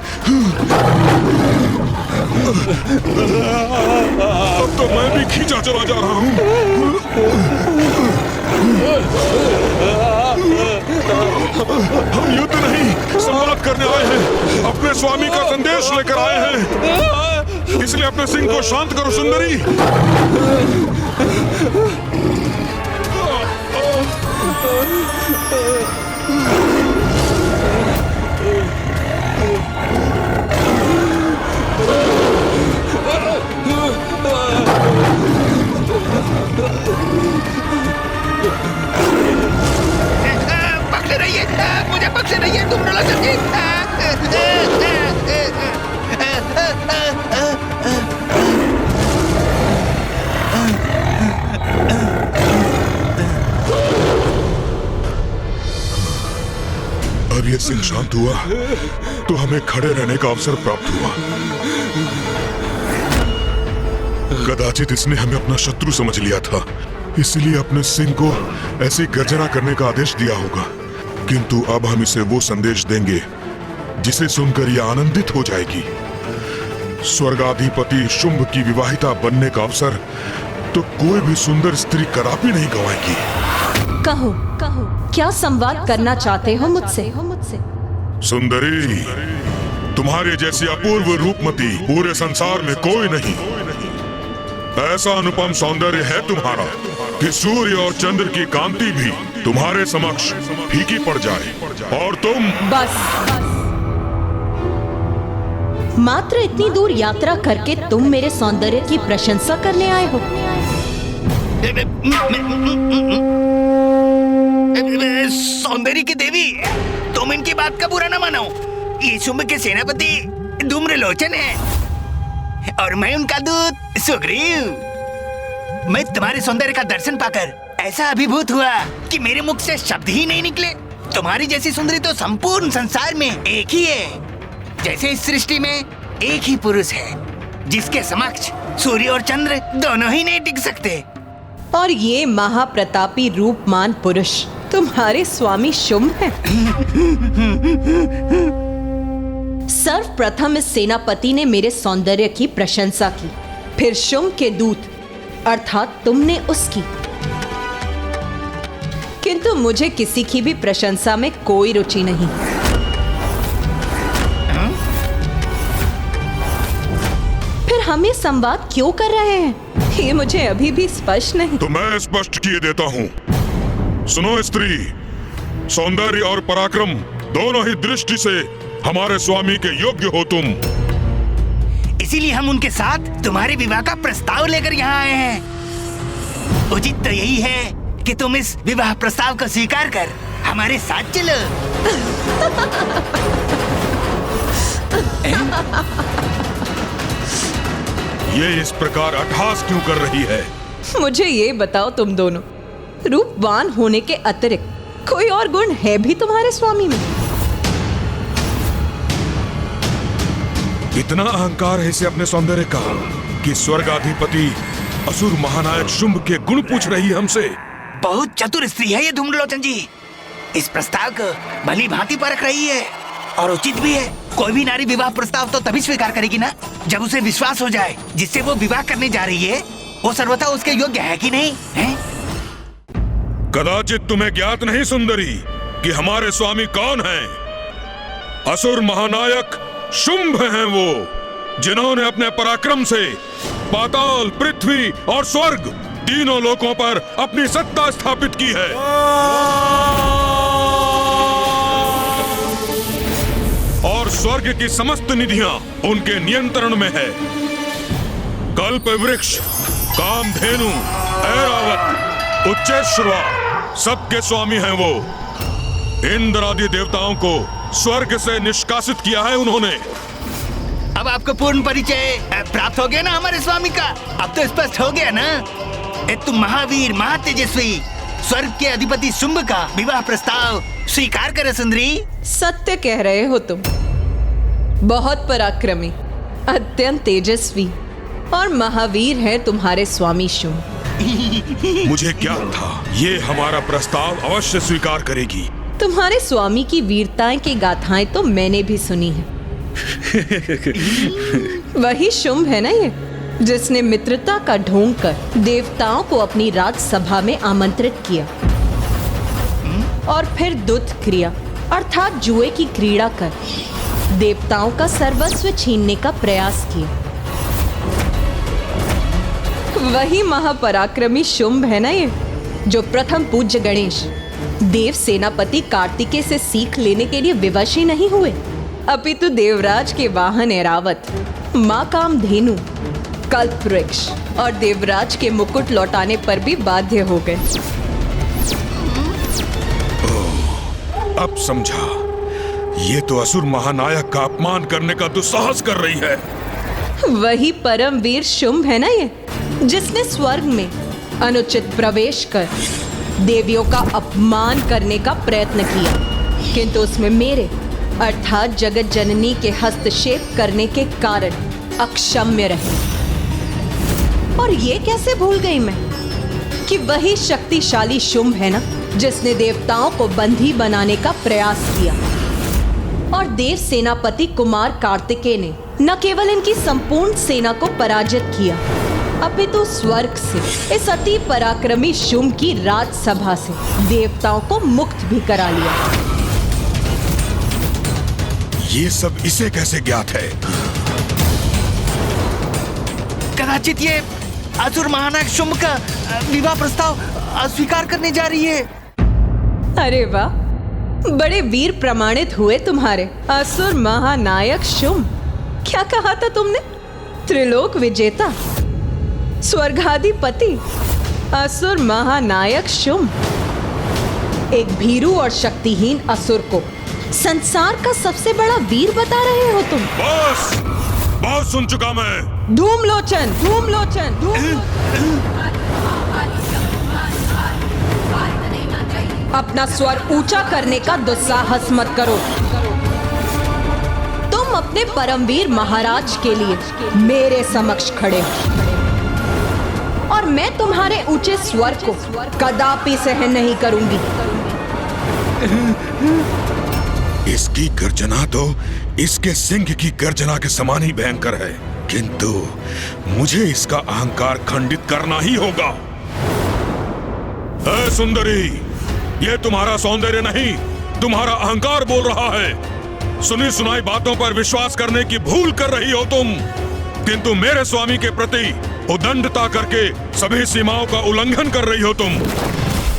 अब तो मैं भी खींचा चला जा रहा हूँ। हम युद्ध नहीं, संवाद करने आए हैं। अपने स्वामी का संदेश लेकर आए हैं, इसलिए अपने सिंह को शांत करो सुंदरी। मुझे बख्शे नहीं धूम्रलोचन जी। अब ये सिंह शांत हुआ तो हमें खड़े रहने का अवसर प्राप्त हुआ। कदाचित इसने हमें अपना शत्रु समझ लिया था, इसलिए अपने सिंह को ऐसी गर्जना करने का आदेश दिया होगा। किंतु अब हम इसे वो संदेश देंगे जिसे सुनकर यह आनंदित हो जाएगी। स्वर्गाधिपति शुंभ की विवाहिता बनने का अवसर तो कोई भी सुंदर स्त्री कदापि नहीं गंवाएगी। कहो कहो, क्या संवाद करना चाहते हो मुझसे? सुंदरी, तुम्हारे जैसी अपूर्व रूपमती पूरे संसार में कोई नहीं। ऐसा अनुपम सौंदर्य है तुम्हारा कि सूर्य और चंद्र की कांति भी तुम्हारे समक्ष फीकी पड़ जाए, और तुम बस मात्र इतनी दूर यात्रा करके तुम मेरे सौंदर्य की प्रशंसा करने आए हो? सौंदर्य की देवी, तुम इनकी बात का बुरा न मानो। ये शुंभ के सेनापति धूम्रलोचन है और मैं उनका दूत सुग्रीव। मैं तुम्हारे सौंदर्य का दर्शन पाकर ऐसा अभिभूत हुआ कि मेरे मुख से शब्द ही नहीं निकले। तुम्हारी जैसी सुंदरी तो संपूर्ण संसार में एक ही है। जैसे इस सृष्टि में एक ही पुरुष है जिसके समक्ष सूर्य और चंद्र दोनों ही नहीं टिक सकते। और ये महाप्रतापी रूपमान पुरुष तुम्हारे स्वामी शुंभ हैं। सर्वप्रथम इस सेनापति ने मेरे सौंदर्य की प्रशंसा की, फिर शुंभ के दूत अर्थात तुमने उसकी। किंतु मुझे किसी की भी प्रशंसा में कोई रुचि नहीं। फिर हम ये संवाद क्यों कर रहे हैं, ये मुझे अभी भी स्पष्ट नहीं। तो मैं स्पष्ट किए देता हूँ। सुनो स्त्री, सौंदर्य और पराक्रम दोनों ही दृष्टि से हमारे स्वामी के योग्य हो तुम। इसीलिए हम उनके साथ तुम्हारे विवाह का प्रस्ताव लेकर यहाँ आए हैं। उचित तो यही है कि तुम इस विवाह प्रस्ताव को स्वीकार कर हमारे साथ चलो। ये इस प्रकार अट्टहास क्यों कर रही है? मुझे ये बताओ, तुम दोनों रूपवान होने के अतिरिक्त कोई और गुण है भी तुम्हारे स्वामी में? इतना अहंकार है इसे अपने सौंदर्य का कि स्वर्गाधिपति असुर महानायक शुंभ के गुण पूछ रही है हमसे। बहुत चतुर स्त्री है ये धूम्रलोचन जी। इस प्रस्ताव को भली भांति परख रही है और उचित भी है। कोई भी नारी विवाह प्रस्ताव तो तभी स्वीकार करेगी ना जब उसे विश्वास हो जाए जिससे वो विवाह करने जा रही है वो सर्वथा उसके योग्य है कि नहीं है? कदाचित तुम्हें ज्ञात नहीं सुंदरी कि हमारे स्वामी कौन हैं? असुर महानायक शुंभ हैं वो, जिन्होंने अपने पराक्रम से पाताल, पृथ्वी और स्वर्ग तीनों लोकों पर अपनी सत्ता स्थापित की है। और स्वर्ग की समस्त निधियां उनके नियंत्रण में है। कल्प वृक्ष, कामधेनु, ऐरावत, उच्चैश्रवा सबके स्वामी हैं वो। इंद्र आदि देवताओं को स्वर्ग से निष्कासित किया है उन्होंने। अब आपको पूर्ण परिचय प्राप्त हो गया ना हमारे स्वामी का? अब तो स्पष्ट हो गया ना? तुम महावीर, महातेजस्वी स्वर्ग के अधिपति शुंभ का विवाह प्रस्ताव स्वीकार करे सुंदरी। सत्य कह रहे हो तुम। बहुत पराक्रमी, अत्यंत तेजस्वी और महावीर है तुम्हारे स्वामी शुंभ। मुझे क्या था, ये हमारा प्रस्ताव अवश्य स्वीकार करेगी। तुम्हारे स्वामी की वीरताएं की गाथाएं तो मैंने भी सुनी है। वही शुंभ है ना ये, जिसने मित्रता का ढोंग कर देवताओं को अपनी राजसभा में आमंत्रित किया और फिर दुत क्रिया अर्थात जुए की क्रीड़ा कर देवताओं का सर्वस्व छीनने का प्रयास किया। वही महापराक्रमी शुंभ है ना ये, जो प्रथम पूज्य गणेश देव सेनापति कार्तिकेय से सीख लेने के लिए विवश ही नहीं हुए, अपितु देवराज के वाहन ऐरावत, मां कामधेनु, कल्प वृक्ष और देवराज के मुकुट लौटाने पर भी बाध्य हो गए। अब समझा, ये तो असुर महानायक का अपमान करने का दुस्साहस कर रही है। वही परमवीर शुंभ है ना ये, जिसने स्वर्ग में अनुचित प्रवेश कर देवियों का अपमान करने का प्रयत्न किया, किंतु उसमें मेरे अर्थात जगत जननी के हस्तक्षेप करने के कारण अक्षम्य रहे। और ये कैसे भूल गई मैं कि वही शक्तिशाली शुंभ है ना जिसने देवताओं को बंदी बनाने का प्रयास किया, और देव सेनापति कुमार कार्तिकेय ने न केवल इनकी संपूर्ण सेना को पराजित किया, अपितु स्वर्ग से इस अति पराक्रमी शुंभ की राजसभा से देवताओं को मुक्त भी करा लिया। ये सब इसे कैसे ज्ञात है? कदाचित ये असुर महानायक शुंभ का विवाह प्रस्ताव अस्वीकार करने जा रही है। अरे वाह, बड़े वीर प्रमाणित हुए तुम्हारे असुर महानायक शुंभ। क्या कहा था तुमने? त्रिलोक विजेता, स्वर्गाधिपति, असुर महानायक शुंभ। एक भीरू और शक्तिहीन असुर को संसार का सबसे बड़ा वीर बता रहे हो तुम। बस, बहुत सुन चुका मैं। धूमलोचन, धूमलोचन, अपना स्वर ऊंचा करने का दुस्साहस मत करो। तुम अपने परमवीर महाराज के लिए मेरे समक्ष खड़े हो, और मैं तुम्हारे ऊंचे स्वर को कदापि सहन नहीं करूंगी। इसकी गर्जना तो इसके सिंह की गर्जना के समान ही भयंकर है, किंतु मुझे इसका अहंकार खंडित करना ही होगा। ऐ सुंदरी, ये तुम्हारा सौंदर्य नहीं, तुम्हारा अहंकार बोल रहा है। सुनी सुनाई बातों पर विश्वास करने की भूल कर रही हो तुम, किंतु मेरे स्वामी के प्रति उदंडता करके सभी सीमाओं का उल्लंघन कर रही हो तुम,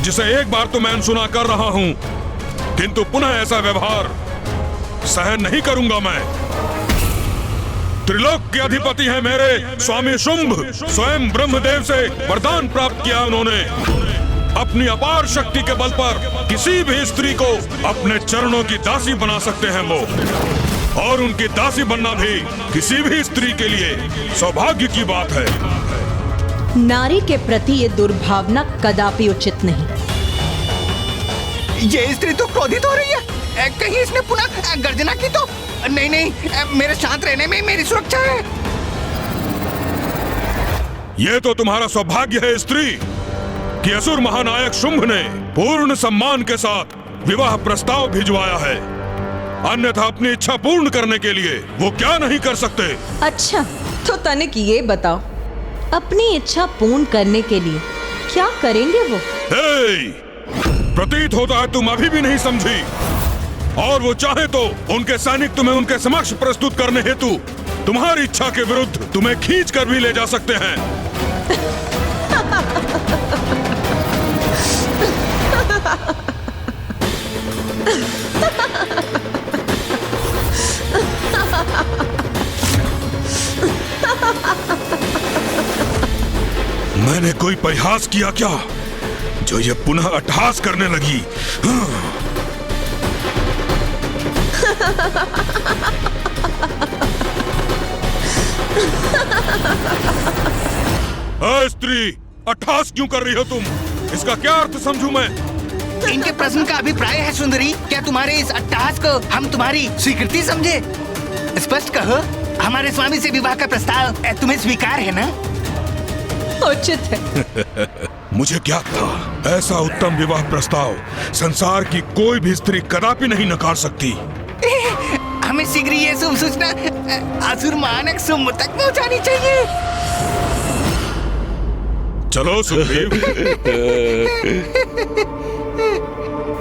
जिसे एक बार तो मैं अनसुना कर रहा हूं, किंतु पुनः ऐसा व्यवहार सहन नहीं करूंगा मैं। त्रिलोक के अधिपति हैं मेरे स्वामी शुंभ, स्वयं ब्रह्मदेव से वरदान प्राप्त किया उन्होंने। अपनी अपार शक्ति के बल पर किसी भी स्त्री को अपने चरणों की दासी बना सकते हैं वो, और उनकी दासी बनना भी किसी भी स्त्री के लिए सौभाग्य की बात है। नारी के प्रति ये दुर्भावना कदापि उचित नहीं। ये स्त्री तो क्रोधित हो रही है। कहीं इसने पुनः गर्जना की तो? नहीं नहीं, मेरे शांत रहने में मेरी सुरक्षा है। ये तो तुम्हारा सौभाग्य है स्त्री कि असुर महानायक शुंभ ने पूर्ण सम्मान के साथ विवाह प्रस्ताव भिजवाया है, अन्यथा अपनी इच्छा पूर्ण करने के लिए वो क्या नहीं कर सकते। अच्छा, तो तनिक ये बताओ, अपनी इच्छा पूर्ण करने के लिए क्या करेंगे वो? प्रतीत होता है तुम अभी भी नहीं समझी, और वो चाहे तो उनके सैनिक तुम्हें उनके समक्ष प्रस्तुत करने हेतु तुम्हारी इच्छा के विरुद्ध तुम्हें खींच कर भी ले जा सकते हैं। मैंने कोई परिहास किया क्या जो ये पुनः अट्टहास करने लगी? स्त्री, अट्टहास क्यों कर रही हो तुम? इसका क्या अर्थ समझूं मैं? इनके प्रश्न का अभिप्राय है सुंदरी, क्या तुम्हारे इस अट्टहास को हम तुम्हारी स्वीकृति समझे? स्पष्ट कहो, हमारे स्वामी से विवाह का प्रस्ताव तुम्हें स्वीकार है ना? उचित है। मुझे क्या था, ऐसा उत्तम विवाह प्रस्ताव संसार की कोई भी स्त्री कदापि नहीं नकार सकती। हमें शीघ्र ये शुभ सूचना असुर महानायक शुंभ तक पहुंचानी चाहिए। चलो सुग्रीव।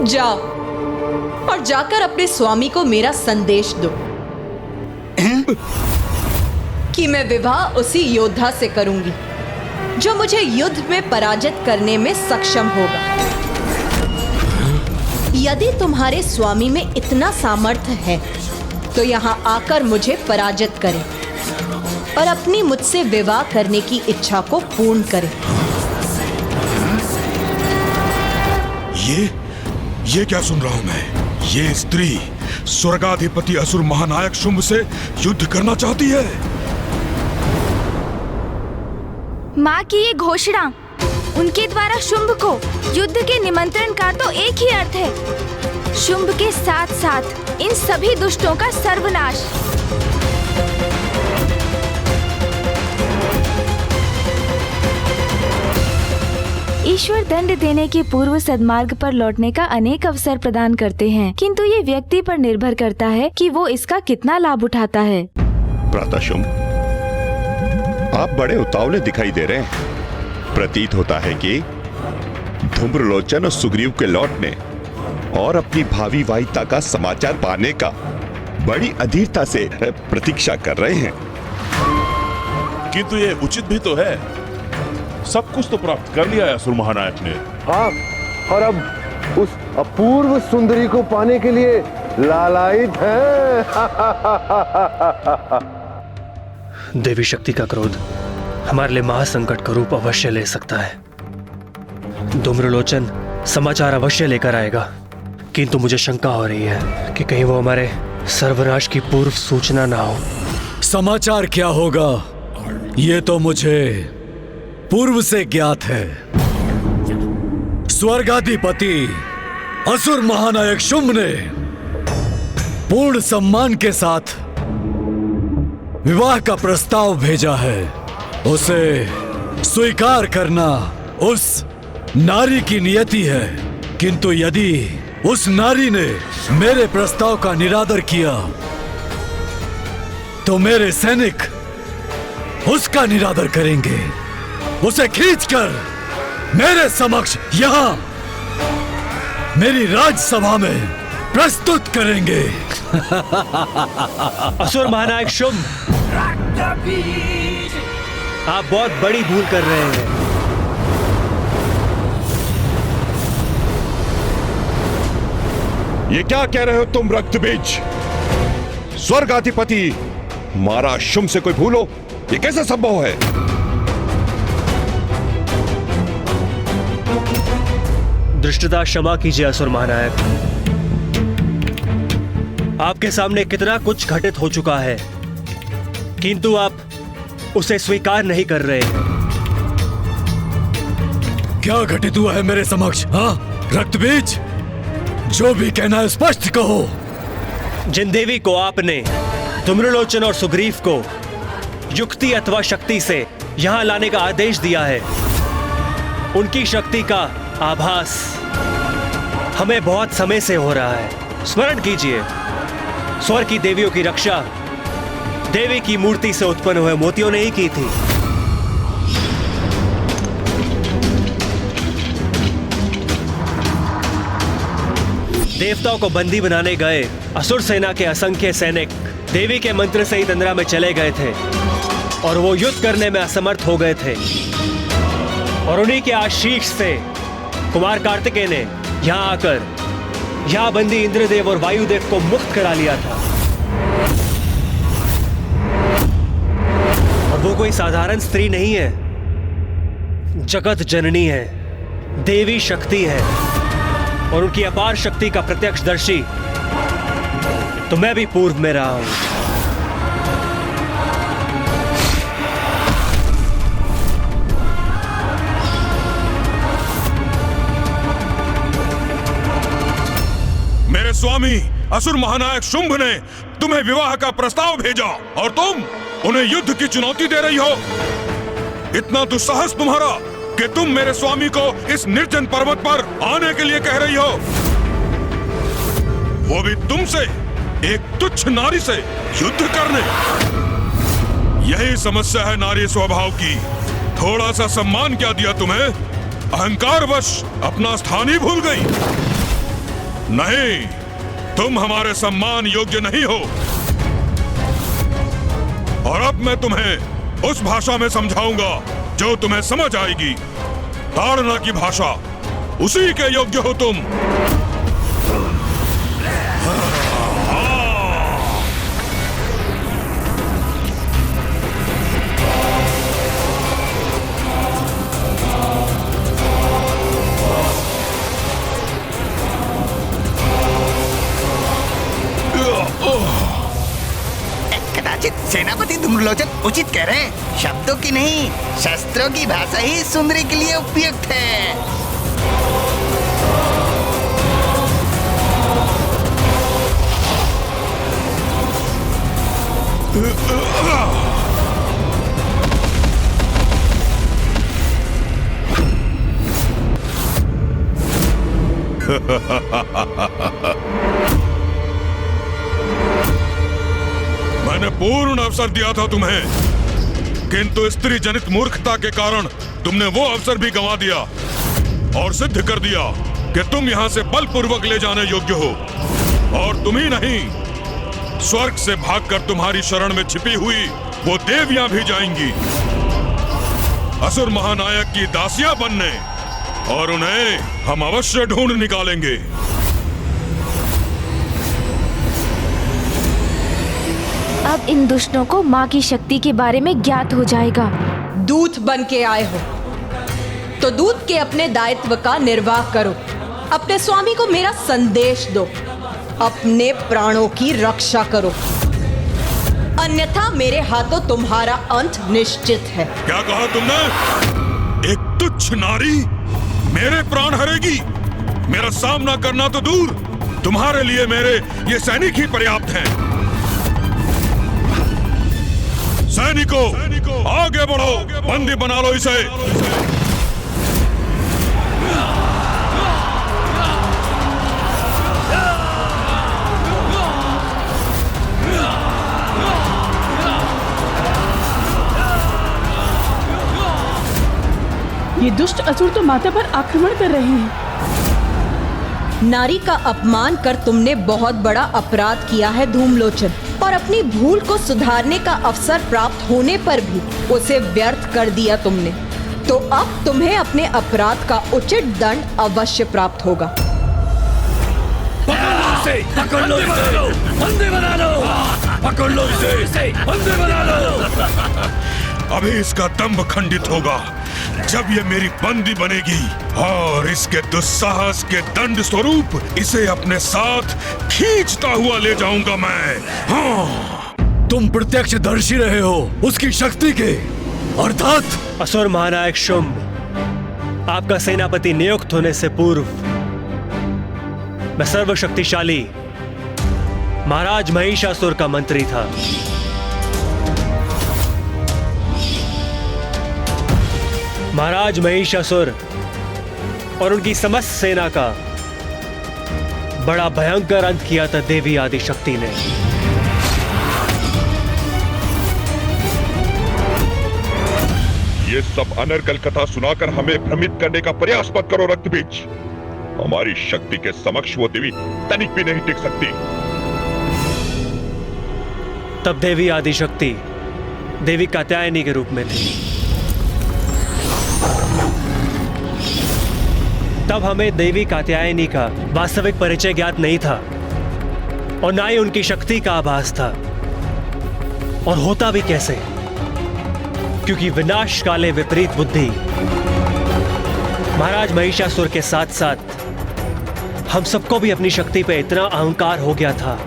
जाओ और जाकर अपने स्वामी को मेरा संदेश दो कि मैं विवाह उसी योद्धा से करूंगी जो मुझे युद्ध में पराजित करने में सक्षम होगा। यदि तुम्हारे स्वामी में इतना सामर्थ्य है तो यहाँ आकर मुझे पराजित करें और अपनी मुझसे विवाह करने की इच्छा को पूर्ण करें। ये क्या सुन रहा हूं मैं? ये स्त्री स्वर्गाधिपति असुर महानायक शुंभ से युद्ध करना चाहती है। माँ की ये घोषणा, उनके द्वारा शुंभ को युद्ध के निमंत्रण का तो एक ही अर्थ है, शुंभ के साथ साथ इन सभी दुष्टों का सर्वनाश। ईश्वर दंड देने के पूर्व सद्मार्ग पर लौटने का अनेक अवसर प्रदान करते हैं, किंतु ये व्यक्ति पर निर्भर करता है कि वो इसका कितना लाभ उठाता है। प्रातःशुंभ, आप बड़े उतावले दिखाई दे रहे हैं। प्रतीत होता है कि धूम्रलोचन और सुग्रीव के लौटने और अपनी भावी वाहिता का समाचार पाने का बड़ी अधीरता से प्रतीक्षा कर रहे हैं। किंतु ये उचित भी तो है, सब कुछ तो प्राप्त कर लिया है असुर महानायक ने। हाँ, और अब उस अपूर्व सुंदरी को पाने के लिए लालायित हैं। देवी शक्ति का क्रोध हमारे लिए महासंकट का रूप अवश्य ले सकता है। धूम्रलोचन समाचार अवश्य लेकर आएगा, किंतु मुझे शंका हो रही है कि कहीं वो हमारे सर्वनाश की पूर्व सूचना ना हो। समाचार क्या होगा ये तो मुझे पूर्व से ज्ञात है। स्वर्गाधिपति असुर महानायक शुंभ ने पूर्ण सम्मान के साथ विवाह का प्रस्ताव भेजा है। उसे स्वीकार करना उस नारी की नियति है, किंतु यदि उस नारी ने मेरे प्रस्ताव का निरादर किया तो मेरे सैनिक उसका निरादर करेंगे, उसे खींचकर मेरे समक्ष यहां मेरी राजसभा में प्रस्तुत करेंगे। असुर महानायक शुंभ, आप बहुत बड़ी भूल कर रहे हैं। ये क्या कह रहे हो तुम रक्तबीज? स्वर्गाधिपति महाराज शुंभ से कोई भूल हो, ये कैसे संभव है? दृष्टता क्षमा कीजिए असुर महानायक, आपके सामने कितना कुछ घटित हो चुका है, किंतु आप उसे स्वीकार नहीं कर रहे। क्या घटित हुआ है मेरे समक्ष? हाँ रक्तबीज, जो भी कहना है स्पष्ट कहो। जिन देवी को आपने धूम्रलोचन और सुग्रीव को युक्ति अथवा शक्ति से यहां लाने का आदेश दिया है, उनकी शक्ति का आभास हमें बहुत समय से हो रहा है। स्मरण कीजिए, स्वर्ग की देवियों की रक्षा देवी की मूर्ति से उत्पन्न हुए मोतियों ने ही की थी। देवताओं को बंदी बनाने गए असुर सेना के असंख्य सैनिक देवी के मंत्र से ही तंद्रा में चले गए थे और वो युद्ध करने में असमर्थ हो गए थे, और उन्हीं के आशीष से कुमार कार्तिकेय ने यहां आकर यहां बंदी इंद्रदेव और वायुदेव को मुक्त करा लिया था। और वो कोई साधारण स्त्री नहीं है, जगत जननी है, देवी शक्ति है, और उनकी अपार शक्ति का प्रत्यक्षदर्शी तो मैं भी पूर्व में रहा हूं। मेरे स्वामी असुर महानायक शुंभ ने तुम्हें विवाह का प्रस्ताव भेजा और तुम उन्हें युद्ध की चुनौती दे रही हो। इतना दुस्साहस तुम्हारा कि तुम मेरे स्वामी को इस निर्जन पर्वत पर आने के लिए कह रही हो, वो भी तुमसे, एक तुच्छ नारी से युद्ध करने। यही समस्या है नारी स्वभाव की। थोड़ा सा सम्मान क्या दिया तुम्हें, अहंकारवश अपना स्थान ही भूल गई। नहीं, तुम हमारे सम्मान योग्य नहीं हो। और अब मैं तुम्हें उस भाषा में समझाऊंगा जो तुम्हें समझ आएगी। ताड़ना की भाषा, उसी के योग्य हो तुम। धूम्रलोचन उचित कह रहे हैं। शब्दों की नहीं, शस्त्रों की भाषा ही सुंदरी के लिए उपयुक्त है। मैंने पूर्ण अवसर दिया था तुम्हें, किंतु स्त्री जनित मूर्खता के कारण तुमने वो अवसर भी गंवा दिया और सिद्ध कर दिया कि तुम यहां से बलपूर्वक ले जाने योग्य हो। और तुम ही नहीं, स्वर्ग से भागकर तुम्हारी शरण में छिपी हुई वो देवियां भी जाएंगी असुर महानायक की दासियां बनने, और उन्हें हम अवश्य ढूंढ निकालेंगे। अब इन दुष्टों को माँ की शक्ति के बारे में ज्ञात हो जाएगा। दूत बन के आए हो तो दूत के अपने दायित्व का निर्वाह करो। अपने स्वामी को मेरा संदेश दो, अपने प्राणों की रक्षा करो, अन्यथा मेरे हाथों तुम्हारा अंत निश्चित है। क्या कहा तुमने? एक तुच्छ नारी मेरे प्राण हरेगी? मेरा सामना करना तो दूर, तुम्हारे लिए मेरे ये सैनिक ही पर्याप्त हैं। सैनिकों, आगे बढ़ो, बंदी बना लो इसे। ये दुष्ट असुर तो माता पर आक्रमण कर रहे हैं। नारी का अपमान कर तुमने बहुत बड़ा अपराध किया है धूम्रलोचन, और अपनी भूल को सुधारने का अवसर प्राप्त होने पर भी उसे व्यर्थ कर दिया तुमने। तो अब तुम्हें अपने अपराध का उचित दंड अवश्य प्राप्त होगा। पकड़ लो इसे, बंदी बना लो, पकड़ लो इसे, बंदी बना लो। अभी इसका दंभ खंडित होगा जब ये मेरी बंदी बनेगी, और इसके दुस्साहस के दंड स्वरूप इसे अपने साथ खींचता हुआ ले जाऊंगा मैं। हाँ। तुम प्रत्यक्षदर्शी रहे हो उसकी शक्ति के, अर्थात असुर महानायक शुंभ, आपका सेनापति नियुक्त होने से पूर्व मैं सर्वशक्तिशाली महाराज महिषासुर का मंत्री था। महाराज महिषासुर और उनकी समस्त सेना का बड़ा भयंकर अंत किया था देवी आदिशक्ति ने। ये सब अनर्गल कथा सुनाकर हमें भ्रमित करने का प्रयास मत करो रक्तबीज। हमारी शक्ति के समक्ष वो देवी तनिक भी नहीं टिक सकती। तब देवी आदिशक्ति देवी कात्यायनी के रूप में थी। तब हमें देवी कात्यायनी का वास्तविक परिचय ज्ञात नहीं था, और ना ही उनकी शक्ति का आभास था। और होता भी कैसे, क्योंकि विनाश काले विपरीत बुद्धि महाराज महिषासुर के साथ साथ हम सबको भी अपनी शक्ति पे इतना अहंकार हो गया था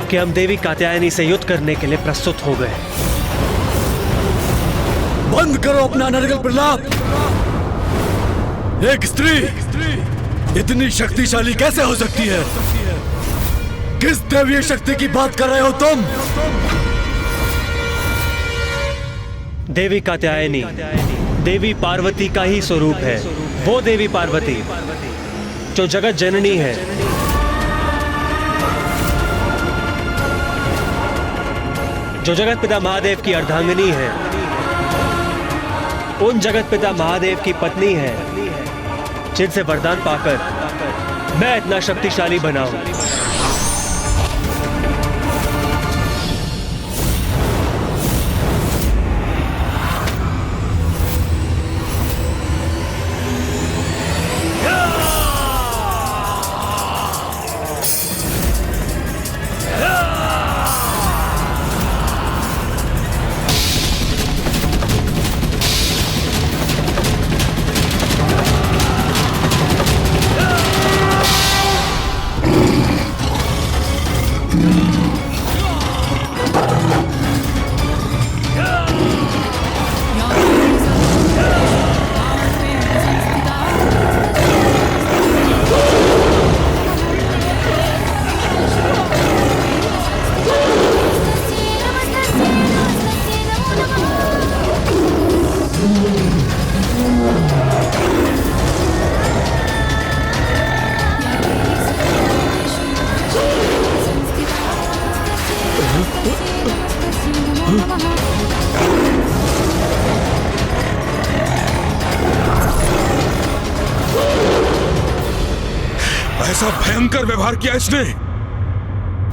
कि हम देवी कात्यायनी से युद्ध करने के लिए प्रस्तुत हो गए। बंद करो अपना नरगल प्रलाप। एक स्त्री इतनी शक्तिशाली कैसे हो सकती है? किस दैवीय शक्ति की बात कर रहे हो तुम? देवी कात्यायनी देवी पार्वती का ही स्वरूप है। वो देवी पार्वती जो जगत जननी है, जो जगत पिता महादेव की अर्धांगिनी है, उन जगत पिता महादेव की पत्नी है, जिनसे वरदान पाकर मैं इतना शक्तिशाली बना हूं। कैसा भयंकर व्यवहार किया इसने।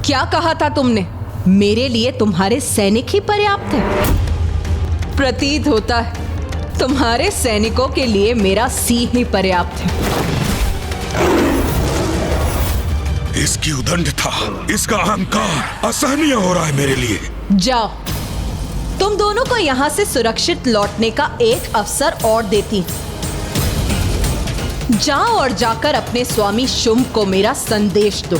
क्या कहा था तुमने? मेरे लिए तुम्हारे सैनिक ही पर्याप्त है। प्रतीत होता है तुम्हारे सैनिकों के लिए मेरा सिंह ही पर्याप्त है। इसकी उदंडता, इसका अहंकार असहनीय हो रहा है मेरे लिए। जाओ, तुम दोनों को यहाँ से सुरक्षित लौटने का एक अवसर और देती। जाओ और जाकर अपने स्वामी शुंभ को मेरा संदेश दो।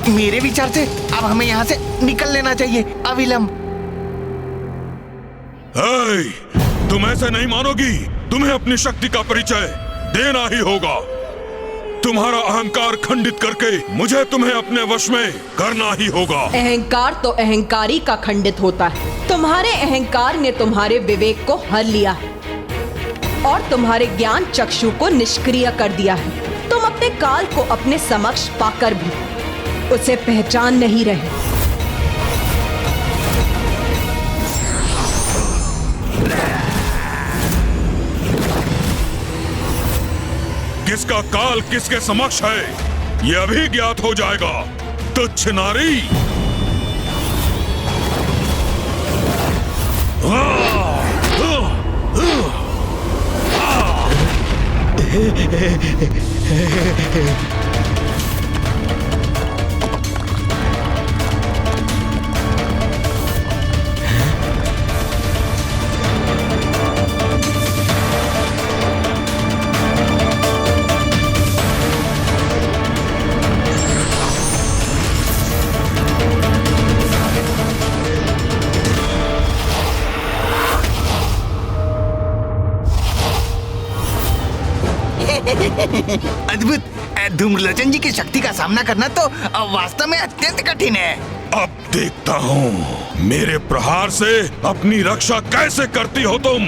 मेरे विचार से अब हमें यहाँ से निकल लेना चाहिए अविलंब। तुम ऐसे नहीं मानोगी। तुम्हें अपनी शक्ति का परिचय देना ही होगा। तुम्हारा अहंकार खंडित करके मुझे तुम्हें अपने वश में करना ही होगा। अहंकार तो अहंकारी का खंडित होता है। तुम्हारे अहंकार ने तुम्हारे विवेक को हर लिया है और तुम्हारे ज्ञान चक्षु को निष्क्रिय कर दिया है। तुम अपने काल को अपने समक्ष पाकर भी उसे पहचान नहीं रहे। किसका काल किसके समक्ष है, यह अभी ज्ञात हो जाएगा। तुच्छ नारी। अद्भुत। धूम्रलोचन जी की शक्ति का सामना करना तो वास्तव में अत्यंत कठिन है। अब देखता हूँ मेरे प्रहार से अपनी रक्षा कैसे करती हो तुम।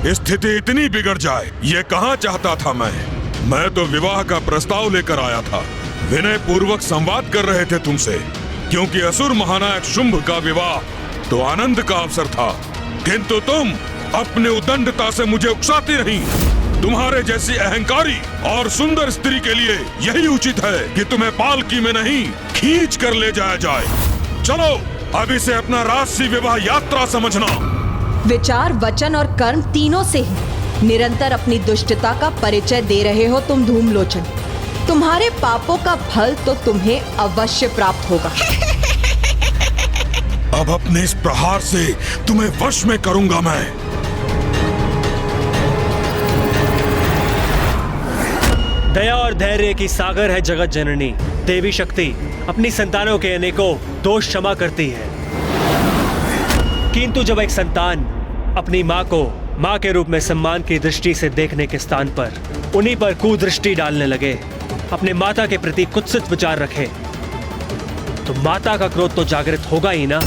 स्थिति इतनी बिगड़ जाए ये कहाँ चाहता था मैं तो विवाह का प्रस्ताव लेकर आया था। विनय पूर्वक संवाद कर रहे थे तुमसे, क्योंकि असुर महानायक शुंभ का विवाह तो आनंद का अवसर था। किंतु तुम अपने उदंडता से मुझे उकसाती रही। तुम्हारे जैसी अहंकारी और सुंदर स्त्री के लिए यही उचित है कि तुम्हें पालकी में नहीं खींच कर ले जाया जाए। चलो अब इसे अपना राजसी विवाह यात्रा समझना। विचार, वचन और कर्म तीनों से ही निरंतर अपनी दुष्टता का परिचय दे रहे हो तुम धूम्रलोचन। तुम्हारे पापों का फल तो तुम्हें अवश्य प्राप्त होगा। अब अपने इस प्रहार से तुम्हें वश में करूंगा मैं। दया और धैर्य की सागर है जगत जननी। देवी शक्ति अपनी संतानों के अनेकों दोष क्षमा करती है, किंतु जब एक संतान अपनी माँ को माँ के रूप में सम्मान की दृष्टि से देखने के स्थान पर उन्हीं पर कुदृष्टि डालने लगे, अपने माता के प्रति कुत्सित विचार रखे, तो माता का क्रोध तो जागृत होगा ही ना,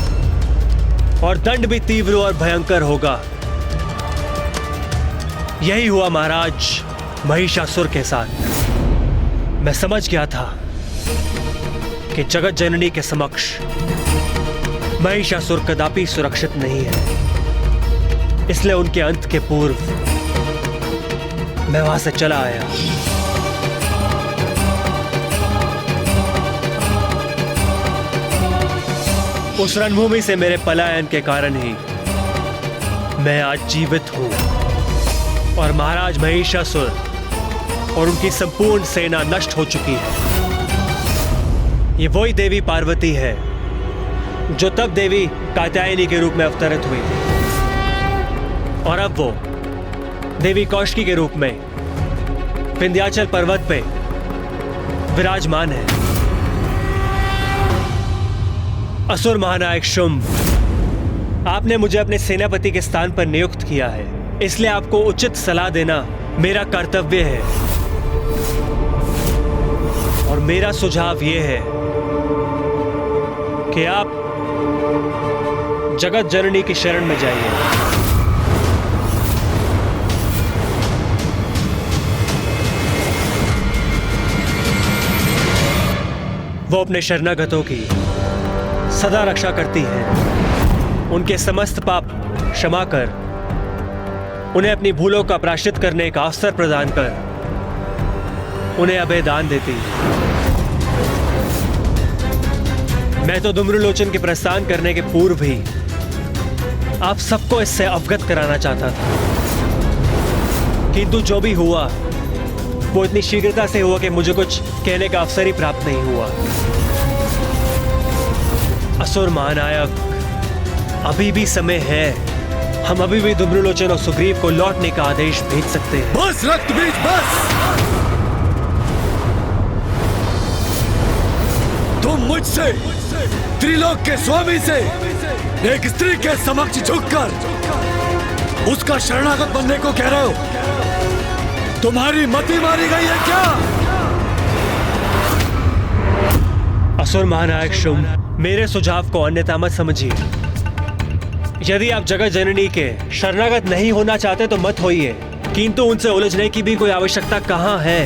और दंड भी तीव्र और भयंकर होगा। यही हुआ महाराज महिषासुर के साथ। मैं समझ गया था कि जगत जननी के समक्ष महिषासुर कदापि सुरक्षित नहीं है, इसलिए उनके अंत के पूर्व मैं वहां से चला आया। उस रणभूमि से मेरे पलायन के कारण ही मैं आज जीवित हूं, और महाराज महिषासुर और उनकी संपूर्ण सेना नष्ट हो चुकी है। ये वही देवी पार्वती है जो तब देवी कात्यायनी के रूप में अवतरित हुई थी, और अब वो देवी कौशिकी के रूप में विंध्याचल पर्वत पे विराजमान है। असुर महानायक शुंभ, आपने मुझे अपने सेनापति के स्थान पर नियुक्त किया है, इसलिए आपको उचित सलाह देना मेरा कर्तव्य है और मेरा सुझाव यह है कि आप जगत जननी की शरण में जाइए। वो अपने शरणागतों की सदा रक्षा करती है। उनके समस्त पाप क्षमा कर उन्हें अपनी भूलों का प्रायश्चित करने का अवसर प्रदान कर उन्हें अभय दान देती है। मैं तो धूम्रलोचन के प्रस्थान करने के पूर्व ही आप सबको इससे अवगत कराना चाहता था, किंतु जो भी हुआ वो इतनी शीघ्रता से हुआ कि मुझे कुछ कहने का अवसर ही प्राप्त नहीं हुआ। असुर महानायक, अभी भी समय है। हम अभी भी धूम्रलोचन और सुग्रीव को लौटने का आदेश भेज सकते हैं। बस रक्तबीज, बस! तुम मुझसे, त्रिलोक के स्वामी से, एक स्त्री के समक्ष झुककर उसका शरणागत बनने को कह रहे हो? तुम्हारी मति मारी गई है क्या? असुर महानायक शुंभ, मेरे सुझाव को अन्यथा मत समझिए। यदि आप जगत जननी के शरणागत नहीं होना चाहते तो मत होइए, किंतु उनसे उलझने की भी कोई आवश्यकता कहाँ है।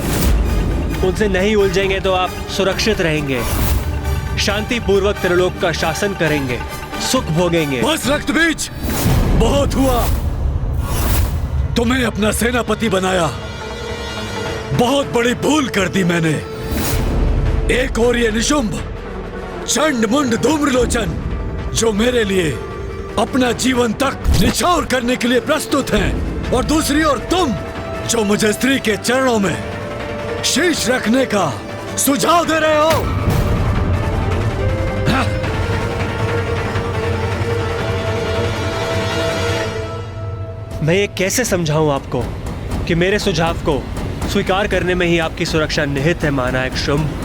उनसे नहीं उलझेंगे तो आप सुरक्षित रहेंगे, शांति पूर्वक त्रिलोक का शासन करेंगे, सुख भोगेंगे। बस रक्तबीज, बहुत हुआ। तुम्हें अपना सेनापति बनाया, बहुत बड़ी भूल कर दी मैंने। एक और ये निशुंभ, चंड मुंड धूम्रलोचन, जो मेरे लिए अपना जीवन तक निछावर करने के लिए प्रस्तुत हैं, और दूसरी ओर तुम, जो मुझे स्त्री के चरणों में शीश रखने का सुझाव दे रहे हो। मैं ये कैसे समझाऊं आपको कि मेरे सुझाव को स्वीकार करने में ही आपकी सुरक्षा निहित है, महानायक शुंभ।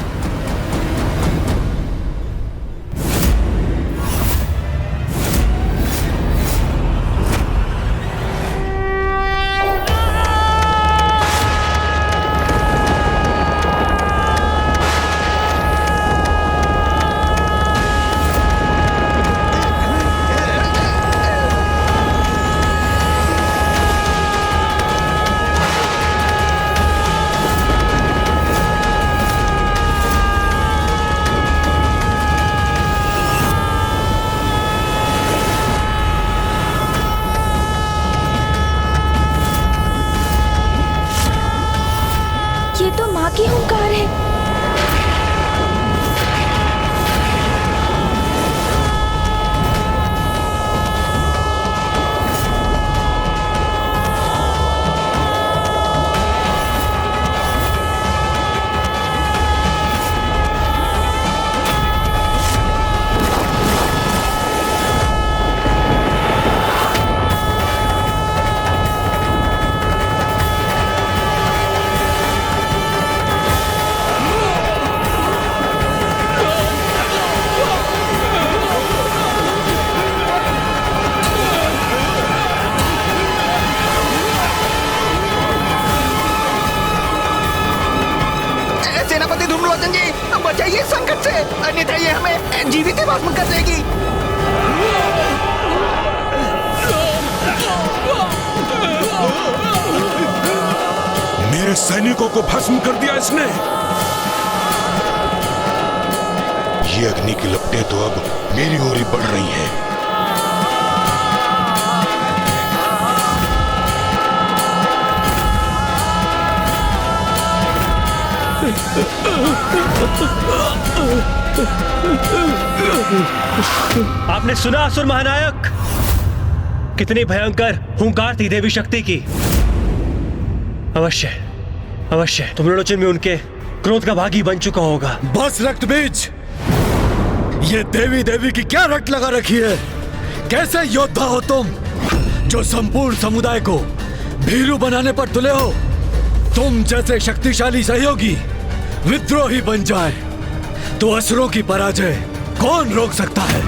ये तो माँ की हुंकार है। बचाइए संकट से, अन्यथा ये हमें जीवित ही भस्म कर देगी। मेरे सैनिकों को भस्म कर दिया इसने। ये अग्नि की लपटें तो अब मेरी ओर ही बढ़ रही हैं। आपने सुना असुर महानायक? कितनी भयंकर हुंकार थी देवी शक्ति की। अवश्य अवश्य धूम्रलोचन में उनके क्रोध का भागी बन चुका होगा। बस रक्तबीज, ये देवी देवी की क्या रट लगा रखी है? कैसे योद्धा हो तुम, जो संपूर्ण समुदाय को भीरू बनाने पर तुले हो? तुम जैसे शक्तिशाली सहयोगी विद्रोही बन जाए तो असुरों की पराजय कौन रोक सकता है?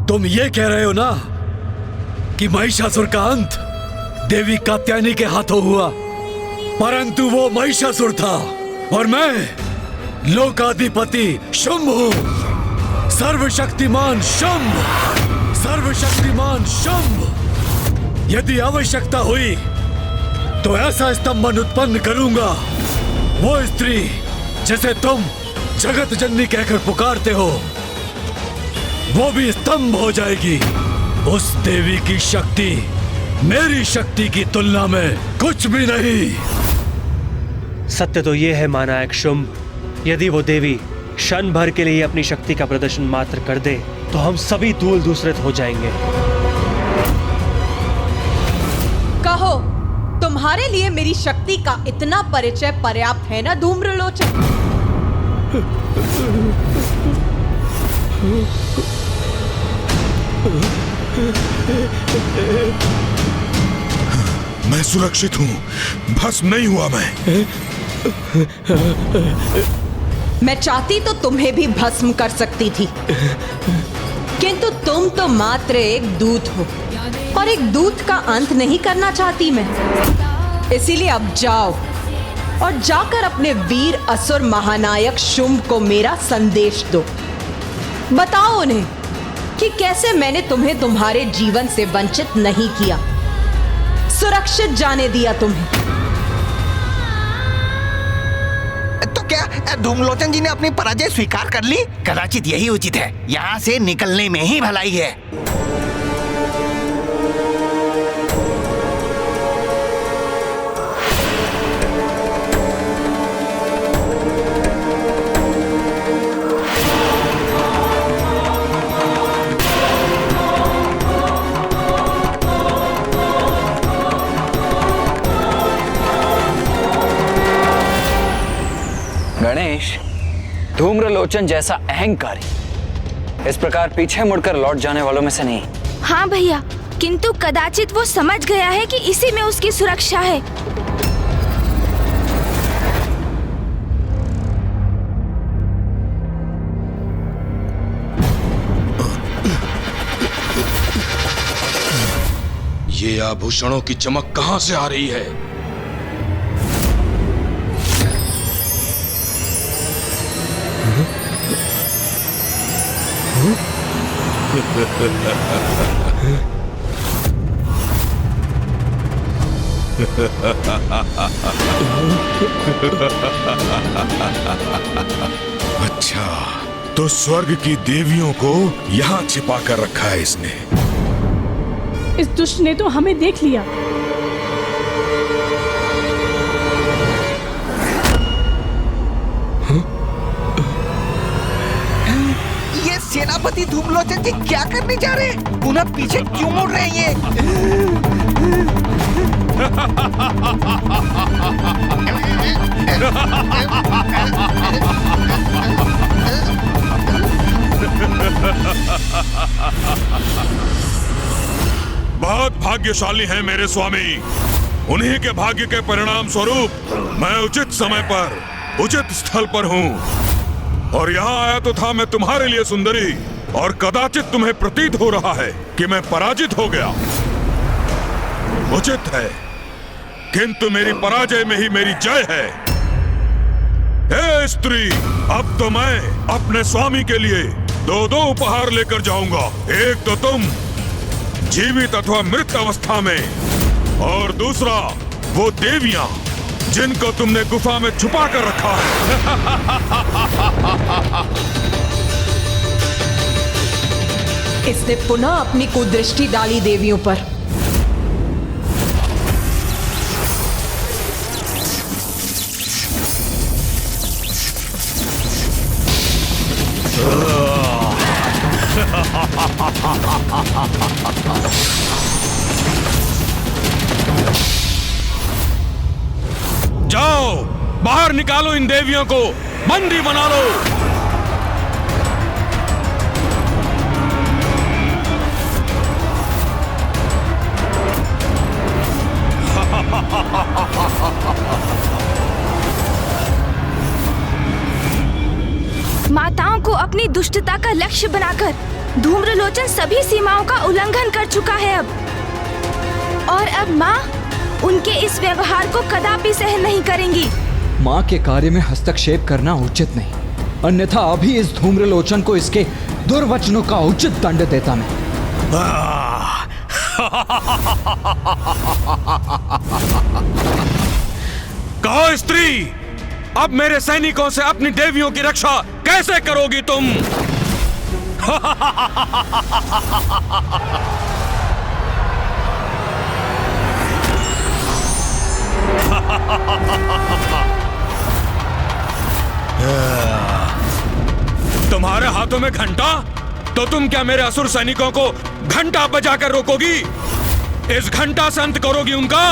तुम ये कह रहे हो ना कि महिषासुर का अंत देवी कात्यायनी के हाथों हुआ, परंतु वो महिषासुर था और मैं लोकाधिपति शुंभ हूं। सर्वशक्तिमान शुंभ, सर्वशक्तिमान शुंभ। यदि आवश्यकता हुई तो ऐसा स्तंभन उत्पन्न करूंगा, वो स्त्री जिसे तुम जगत जननी कहकर पुकारते हो वो भी स्तंभ हो जाएगी। उस देवी की शक्ति मेरी शक्ति की तुलना में कुछ भी नहीं। सत्य तो ये है महानायक शुंभ, यदि वो देवी क्षण भर के लिए अपनी शक्ति का प्रदर्शन मात्र कर दे तो हम सभी दूल दूसरे हो जाएंगे। कहो, तुम्हारे लिए मेरी शक्ति का इतना परिचय पर्याप्त है ना धूम्रलोचन? मैं सुरक्षित हूं, भस्म नहीं हुआ मैं चाहती तो तुम्हें भी भस्म कर सकती थी, किंतु तुम तो मात्र एक दूत हो और एक दूत का अंत नहीं करना चाहती मैं। इसीलिए अब जाओ और जाकर अपने वीर असुर महानायक शुंभ को मेरा संदेश दो। बताओ उन्हें कि कैसे मैंने तुम्हें तुम्हारे जीवन से वंचित नहीं किया, सुरक्षित जाने दिया तुम्हें। तो क्या धूम्रलोचन जी ने अपनी पराजय स्वीकार कर ली? कदाचित यही उचित है, यहाँ से निकलने में ही भलाई है। गणेश, धूम्रलोचन जैसा अहंकारी इस प्रकार पीछे मुड़कर लौट जाने वालों में से नहीं। हाँ भैया, किंतु कदाचित वो समझ गया है कि इसी में उसकी सुरक्षा है। ये आभूषणों की चमक कहां से आ रही है? अच्छा, तो स्वर्ग की देवियों को यहाँ छिपा कर रखा है इसने। इस दुष्ट ने तो हमें देख लिया। ये सेनापति धूम्रलोचन जी क्या करने जा रहे हैं? पुनः पीछे क्यों मुड़ रहे हैं बहुत भाग्यशाली हैं मेरे स्वामी। उन्हीं के भाग्य के परिणाम स्वरूप मैं उचित समय पर उचित स्थल पर हूँ और यहाँ आया तो था मैं तुम्हारे लिए सुंदरी, और कदाचित तुम्हें प्रतीत हो रहा है कि मैं पराजित हो गया। उचित है, किंतु मेरी पराजय में ही मेरी जय है। हे स्त्री, अब तो मैं अपने स्वामी के लिए दो दो उपहार लेकर जाऊंगा। एक तो तुम जीवित अथवा मृत अवस्था में, और दूसरा वो देवियां जिनको तुमने गुफा में छुपा कर रखा है। इसने पुनः अपनी कुदृष्टि डाली देवियों पर। जाओ, बाहर निकालो इन देवियों को, बंदी बना लो। माताओं को अपनी दुष्टता का लक्ष्य बनाकर धूम्रलोचन सभी सीमाओं का उल्लंघन कर चुका है। अब और अब माँ उनके इस व्यवहार को कदापि सहन नहीं करेंगी। माँ के कार्य में हस्तक्षेप करना उचित नहीं, अन्यथा अभी इस धूम्रलोचन को इसके दुर्वचनों का उचित दंड देता मैं। कहो स्त्री, अब मेरे सैनिकों से अपनी देवियों की रक्षा कैसे करोगी तुम? तुम्हारे हाथों में घंटा, तो तुम क्या मेरे असुर सैनिकों को घंटा बजाकर रोकोगी? इस घंटा से अंत करोगी उनका?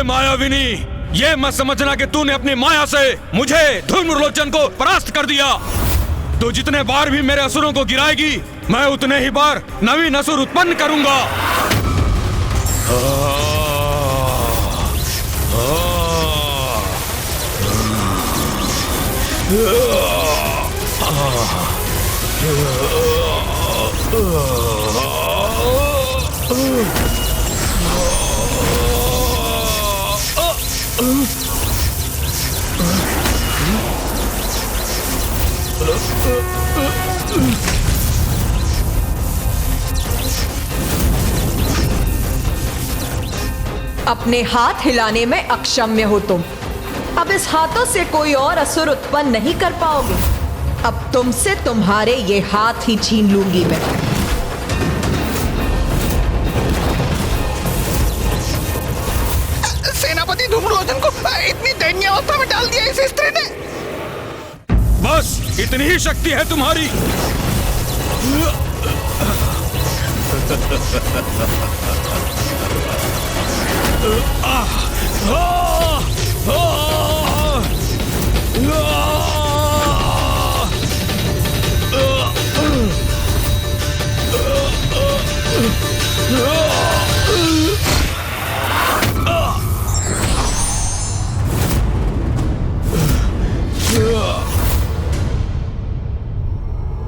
मायाविनी, ये मत समझना कि तूने अपनी माया से मुझे धूम्रलोचन को परास्त कर दिया। तो जितने बार भी मेरे असुरों को गिराएगी, मैं उतने ही बार नवीन असुर उत्पन्न करूंगा। अपने हाथ हिलाने में अक्षम्य हो तुम। अब इस हाथों से कोई और असुर उत्पन्न नहीं कर पाओगे। अब तुमसे तुम्हारे ये हाथ ही छीन लूंगी मैं। सेनापति धूम्रलोचन को इतनी दयनीय अवस्था में डाल दिया इस स्त्री ने। बस इतनी ही शक्ति है तुम्हारी।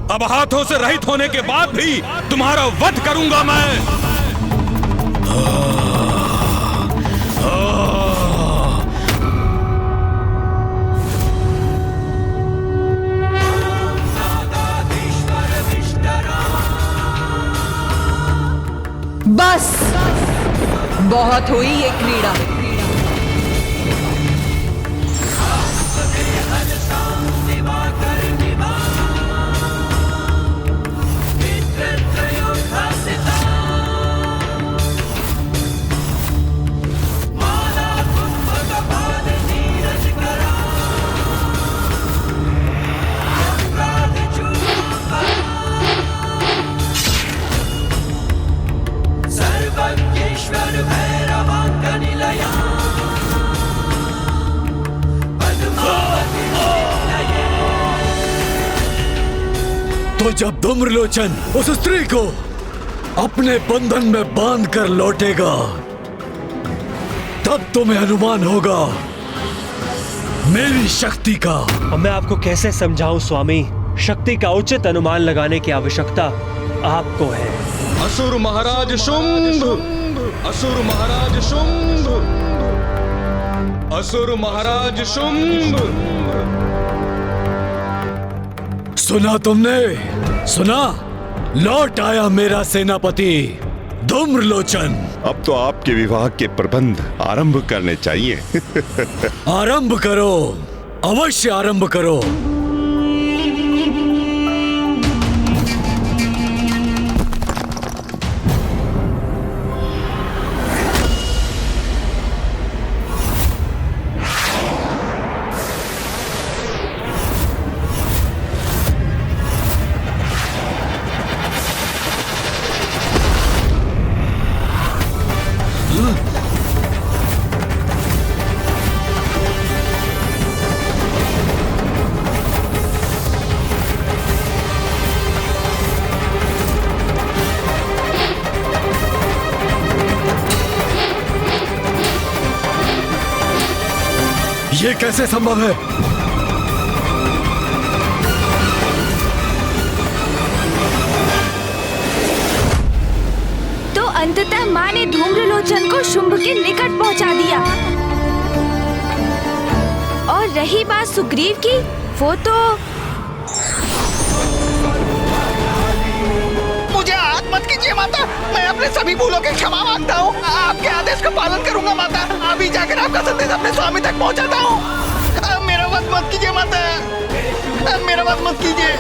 अब हाथों से रहित होने के बाद भी तुम्हारा वध करूंगा मैं। बस बहुत हुई ये क्रीड़ा। तो जब धूम्रलोचन उस स्त्री को अपने बंधन में बांध कर लौटेगा, तब तुम्हें अनुमान होगा मेरी शक्ति का। अब मैं आपको कैसे समझाऊं स्वामी शक्ति का उचित अनुमान लगाने की आवश्यकता आपको है। असुर महाराज शुंभ, असुर महाराज शुंभ, असुर महाराज शुंभ। सुना तुमने? सुना? लौट आया मेरा सेनापति धूम्रलोचन। अब तो आपके विवाह के प्रबंध आरंभ करने चाहिए। आरंभ करो, अवश्य आरंभ करो। ये कैसे संभव है? तो अंततः माँ ने धूम्रलोचन को शुंभ के निकट पहुंचा दिया। और रही बात सुग्रीव की, वो तो मुझे हाथ मत कीजिए माता, मैं अपने सभी भूलों की क्षमा मांगता हूँ। आपके आदेश का पालन करूंगा माता। अभी जाकर आपका संदेश अपने स्वामी तक पहुँचाता हूँ। मेरा वध मत कीजिए माता, मेरा वध मत कीजिए।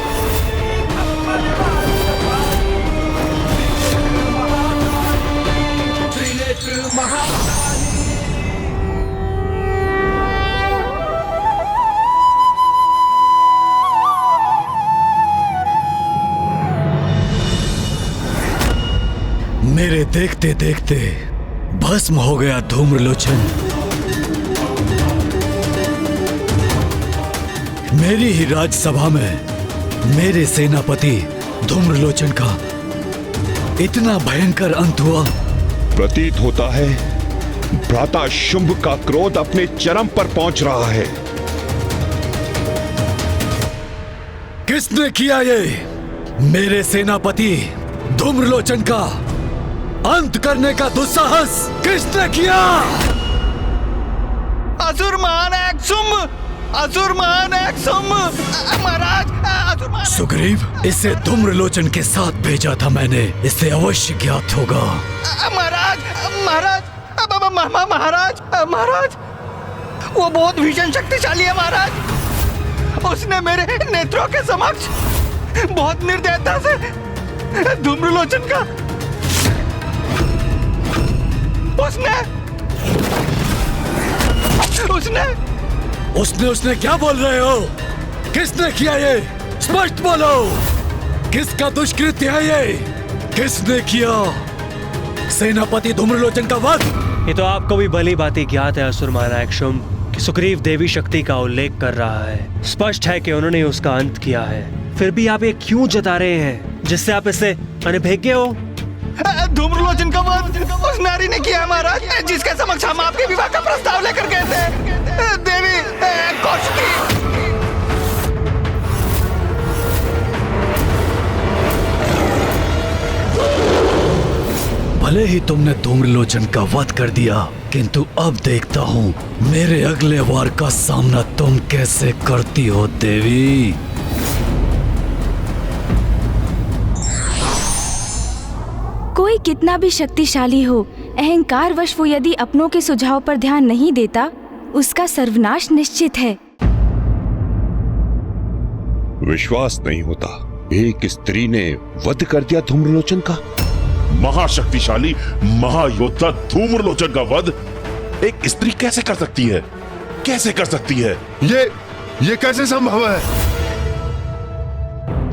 मेरे देखते देखते भस्म हो गया धूम्रलोचन। मेरी ही राजसभा में मेरे सेनापति धूम्रलोचन का इतना भयंकर अंत हुआ। प्रतीत होता है भ्राता शुंभ का क्रोध अपने चरम पर पहुंच रहा है। किसने किया ये? मेरे सेनापति धूम्रलोचन का अंत करने का दुस्साहस किसने किया? असुर महानायक शुंभ, असुर महानायक शुंभ। महाराज, असुर महानायक। सुग्रीव, इसे धूम्रलोचन के साथ भेजा था मैंने, इसे अवश्य ज्ञात होगा। महाराज, महाराज, महाराज, महाराज, वो बहुत भीषण शक्तिशाली है महाराज। उसने मेरे नेत्रों के समक्ष बहुत निर्दयता से धूम्रलोचन का उसने क्या बोल रहे हो? किसने किया ये? स्पष्ट बोलो, किसका दुष्कृत्य है ये? किसने किया सेनापति धूम्रलोचन का वध? ये तो आपको भी भली भांति ज्ञात है असुर महानायक शुंभ कि सुग्रीव देवी शक्ति का उल्लेख कर रहा है। स्पष्ट है कि उन्होंने उसका अंत किया है। फिर भी आप ये क्यों जता रहे हैं जिससे आप इससे अनभिज्ञ हो? धूम्रलोचन का वध उस नारी ने किया महाराज, जिसके समक्ष हम आपके विवाह का प्रस्ताव लेकर गए थे, देवी कौशिकी। भले ही तुमने धूम्रलोचन का वध कर दिया, किंतु अब देखता हूँ मेरे अगले वार का सामना तुम कैसे करती हो देवी। कोई कितना भी शक्तिशाली हो, अहंकारवश वो यदि अपनों के सुझाव पर ध्यान नहीं देता, उसका सर्वनाश निश्चित है। विश्वास नहीं होता, एक स्त्री ने वध कर दिया धूम्रलोचन का। महाशक्तिशाली महायोद्धा धूम्रलोचन का वध एक स्त्री कैसे कर सकती है? कैसे कर सकती है? ये कैसे संभव है?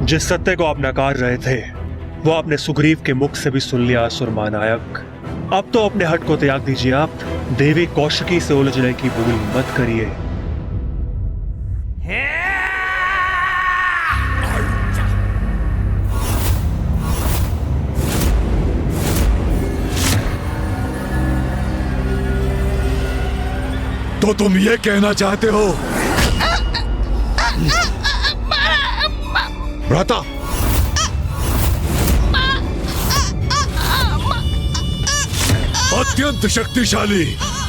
जिस सत्य को आप नकार रहे थे वो आपने सुग्रीव के मुख से भी सुन लिया असुर महानायक। अब तो अपने हट को त्याग दीजिए। आप देवी कौशिकी से उलझने की भूल मत करिए। तो तुम ये कहना चाहते हो भ्राता, अत्यंत शक्तिशाली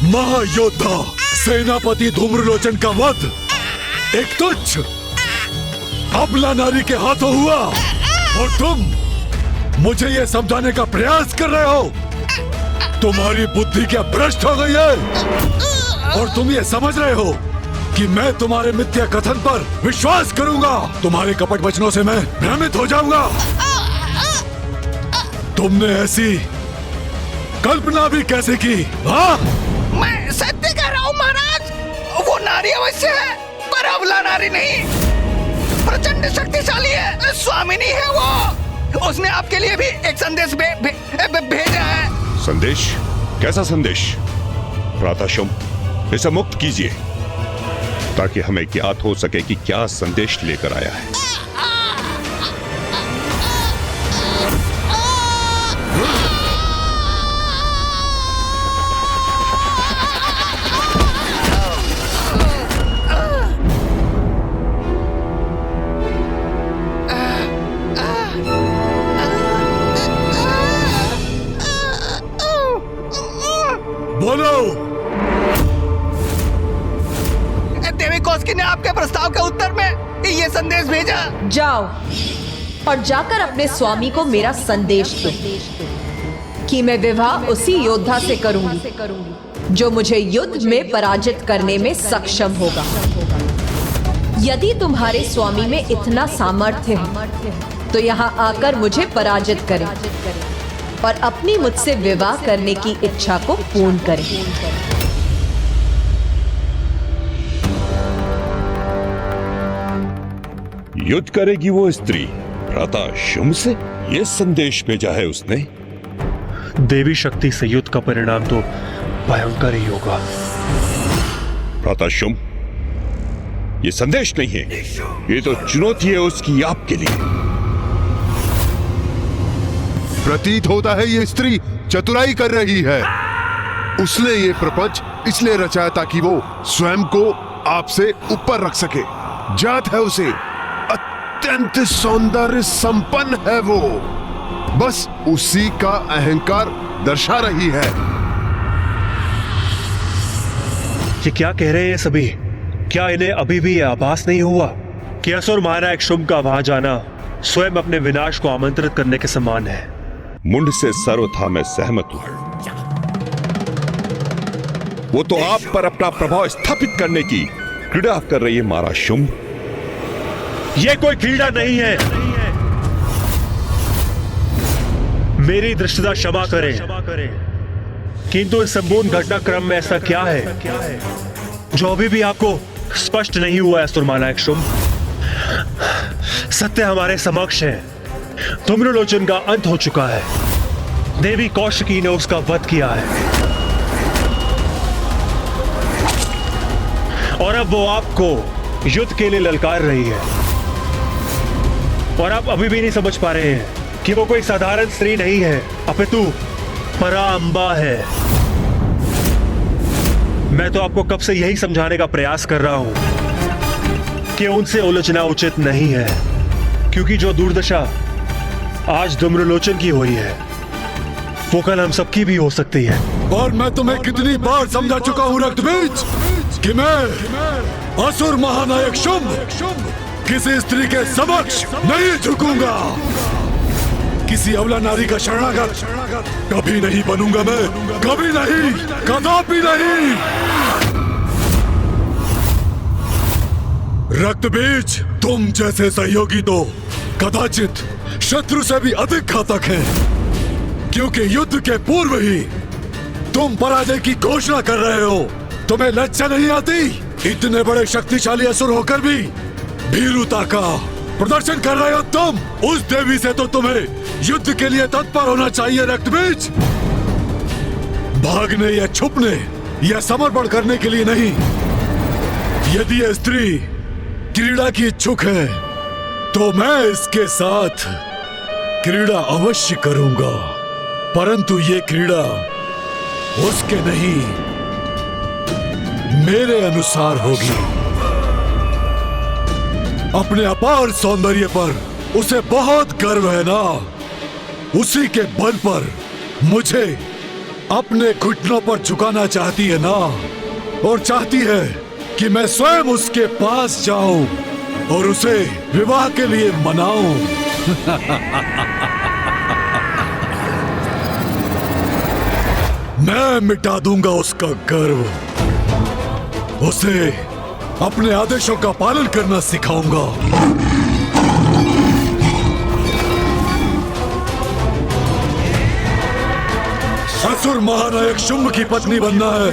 महायोद्धा सेनापति धूम्रलोचन का वध एक तुच्छ अबला नारी के हाथों हुआ और तुम मुझे यह समझाने का प्रयास कर रहे हो। तुम्हारी बुद्धि क्या भ्रष्ट हो गई है और तुम ये समझ रहे हो कि मैं तुम्हारे मिथ्या कथन पर विश्वास करूंगा। तुम्हारे कपट वचनों से मैं भ्रमित हो जाऊंगा। तुमने ऐसी कल्पना भी कैसे की? हाँ, मैं सत्य कह रहा हूँ महाराज, वो नारी अवश्य है पर अबला नारी नहीं। प्रचंड शक्तिशाली है, स्वामिनी है वो। उसने आपके लिए भी एक संदेश भेजा है। संदेश? कैसा संदेश? भ्राताशुम, इसे मुक्त कीजिए ताकि हमें ज्ञात हो सके कि क्या संदेश लेकर आया है। देवी कौशिकी ने आपके प्रस्ताव के उत्तर में ये संदेश भेजा। जाओ और जाकर अपने स्वामी को मेरा संदेश दो कि मैं विवाह उसी योद्धा से करूंगी जो मुझे युद्ध में पराजित करने में सक्षम होगा। यदि तुम्हारे स्वामी में इतना सामर्थ्य है तो यहाँ आकर मुझे पराजित करें और अपनी मुझसे विवाह करने की इच्छा को पूर्ण करें। युद्ध करेगी वो स्त्री भ्राताशुम से? ये संदेश भेजा है उसने। देवी शक्ति से युद्ध का परिणाम तो भयंकर ही होगा। भ्राताशुम, ये संदेश नहीं है, ये तो चुनौती है उसकी आपके लिए। प्रतीत होता है ये स्त्री चतुराई कर रही है। उसने ये प्रपंच इसलिए रचाया ताकि वो स्वयं को आपसे ऊपर रख सके। जात है उसे, अत्यंत सौंदर्य संपन्न है वो, बस उसी का अहंकार दर्शा रही है। ये क्या कह रहे हैं सभी? क्या इन्हें अभी भी यह आभास नहीं हुआ कि असुर महानायक शुंभ का वहां जाना स्वयं अपने विनाश को आमंत्रित करने के समान है? मुंड से सर्वथा मैं सहमत हूं। वो तो आप पर अपना प्रभाव स्थापित करने की क्रीड़ा कर रही है महाराज शुंभ। ये कोई क्रीड़ा नहीं है। मेरी दृष्टता क्षमा करें, किंतु इस संपूर्ण घटनाक्रम में ऐसा क्या है जो अभी भी आपको स्पष्ट नहीं हुआ है असुर महानायक शुंभ? सत्य हमारे समक्ष है। धूम्रलोचन का अंत हो चुका है। देवी कौशिकी ने उसका वध किया है और अब वो आपको युद्ध के लिए ललकार रही है। और आप अभी भी नहीं समझ पा रहे हैं कि वो कोई साधारण स्त्री नहीं है, अपितु पराअंबा है। मैं तो आपको कब से यही समझाने का प्रयास कर रहा हूं कि उनसे उलझना उचित नहीं है, क्योंकि जो दुर्दशा आज धूम्रलोचन की हुई है वो कल हम सबकी भी हो सकती है। और मैं तुम्हें कितनी बार समझा चुका हूं रक्तबीज कि मैं असुर महानायक शुंभ किसी स्त्री के समक्ष नहीं झुकूंगा। किसी अबला नारी का शरणागत कभी नहीं बनूंगा मैं, कभी नहीं, कदापि नहीं। रक्तबीज, तुम जैसे सहयोगी तो कदाचित शत्रु से भी अधिक घातक हैं, क्योंकि युद्ध के पूर्व ही तुम पराजय की घोषणा कर रहे हो। तुम्हें लज्जा नहीं आती? इतने बड़े शक्तिशाली असुर होकर भी भीरुता का प्रदर्शन कर रहे हो तुम। उस देवी से तो तुम्हें युद्ध के लिए तत्पर होना चाहिए रक्तबीज, भागने या छुपने या समर्पण करने के लिए नहीं। यदि यह स्त्री क्रीड़ा की इच्छुक है तो मैं इसके साथ क्रीड़ा अवश्य करूंगा, परंतु ये क्रीड़ा उसके नहीं मेरे अनुसार होगी। अपने अपार सौंदर्य पर उसे बहुत गर्व है ना, उसी के बल पर मुझे अपने घुटनों पर झुकाना चाहती है ना, और चाहती है कि मैं स्वयं उसके पास जाऊं और उसे विवाह के लिए मनाऊं। मैं मिटा दूंगा उसका गर्व, उसे अपने आदेशों का पालन करना सिखाऊंगा। असुर महानायक शुंभ की पत्नी बनना है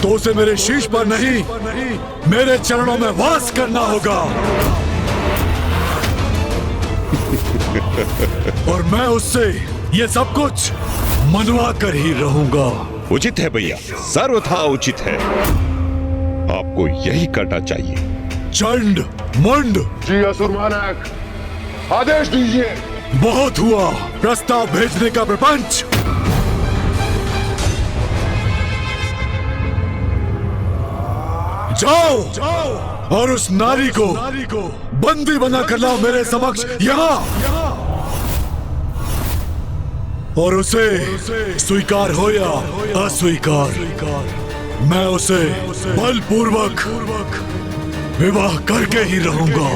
तो उसे मेरे शीश पर नहीं, मेरे चरणों में वास करना होगा। और मैं उससे ये सब कुछ मनवा कर ही रहूंगा। उचित है भैया, सर्वथा उचित है। आपको यही करना चाहिए। चंड मुंड। जी असुर महानायक, आदेश दीजिए। बहुत हुआ प्रस्ताव भेजने का प्रपंच। जाओ और उस नारी को बंदी बना कर लाओ मेरे समक्ष यहाँ, और उसे स्वीकार हो या अस्वीकार, मैं उसे बलपूर्वक विवाह करके ही रहूंगा।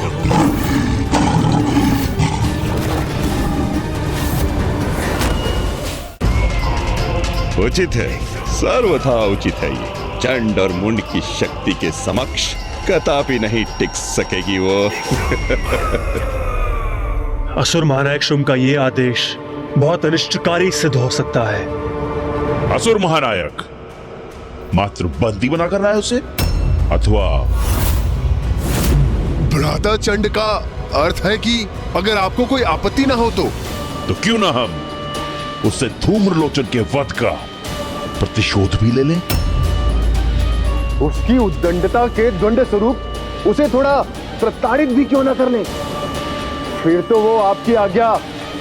उचित है, सर्वथा उचित है। ये चंड और मुंड की शक्ति के समक्ष कदापि नहीं टिक सकेगी वो। असुर महानायक शुंभ का ये आदेश बहुत अनिष्टकारी सिद्ध हो सकता है। असुर महानायक मात्र बंदी बनाकर लाए उसे, अथवा भ्राता चंड का अर्थ है कि अगर आपको कोई आपत्ति ना हो तो क्यों ना हम उससे धूम्रलोचन के वध का प्रतिशोध भी ले लें। उसकी उद्दंडता के द्वंद्व स्वरूप उसे थोड़ा प्रताड़ित भी क्यों ना कर लें, फिर तो वो आपकी आज्ञा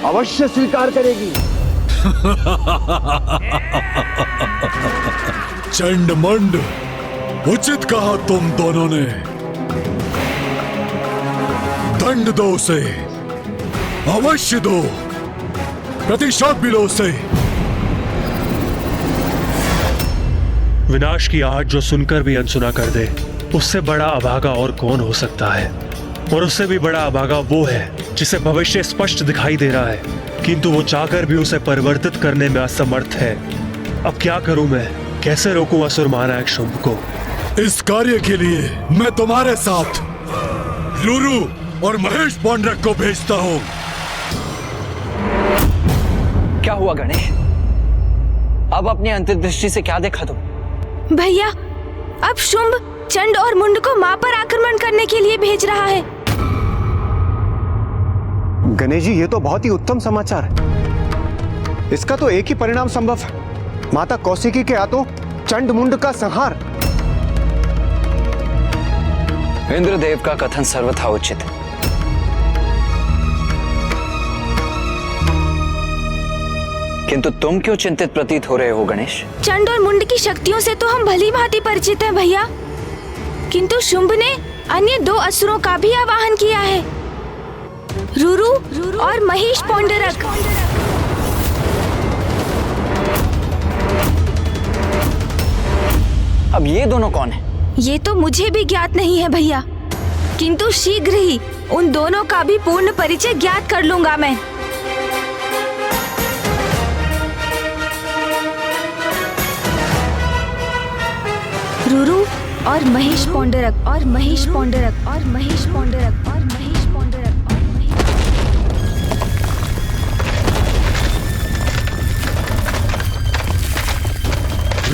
अवश्य स्वीकार करेगी। चंड मंड, उचित कहा तुम दोनों ने। दंड दो उसे, अवश्य दो, प्रतिशोध भी लो उसे। विनाश की आहट जो सुनकर भी अनसुना कर दे, उससे बड़ा अभागा और कौन हो सकता है। और उससे भी बड़ा अभागा वो है जिसे भविष्य स्पष्ट दिखाई दे रहा है, किंतु वो चाहकर भी उसे परिवर्तित करने में असमर्थ है। अब क्या करूं मैं, कैसे रोकूं असुर महानायक शुंभ को? इस कार्य के लिए मैं तुम्हारे साथ रुरु और महेश पौंड्रक को भेजता हूं। क्या हुआ गणेश? अब अपनी अंतर्दृष्टि से क्या देखा तुम? भैया, अब शुंभ चंड और मुंड को मां पर आक्रमण करने के लिए भेज रहा है। गणेश जी, ये तो बहुत ही उत्तम समाचार है। इसका तो एक ही परिणाम संभव है, माता कौशिकी के हाथों चंड मुंड का संहार। इंद्रदेव का कथन सर्वथा उचित है। किंतु तुम क्यों चिंतित प्रतीत हो रहे हो गणेश? चंड और मुंड की शक्तियों से तो हम भली भांति परिचित हैं भैया, किंतु शुंभ ने अन्य दो असुरों का भी आवाहन किया है, रुरु और महेश पौंडरक। अब ये दोनों कौन है? ये तो मुझे भी ज्ञात नहीं है भैया, किंतु शीघ्र ही उन दोनों का भी पूर्ण परिचय ज्ञात कर लूंगा मैं। रुरु और महेश पौंडरक और महेश पौंडरक और महेश पौंडरक और महेश पौंडरक और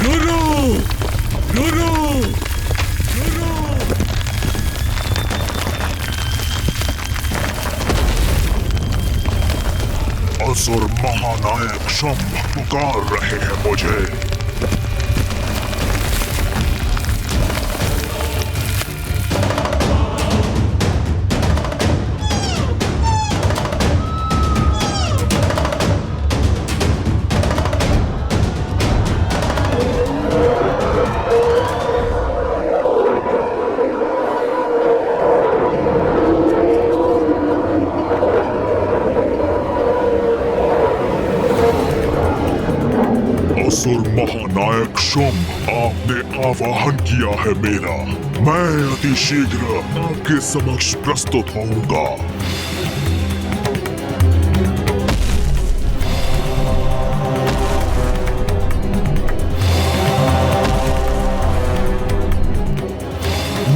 रुरु, रुरु, असुर महानायक शुंभ पुकार रहे हैं मुझे। शुंभ, आपने आवाहन किया है मेरा। मैं अति शीघ्र आपके समक्ष प्रस्तुत होऊंगा।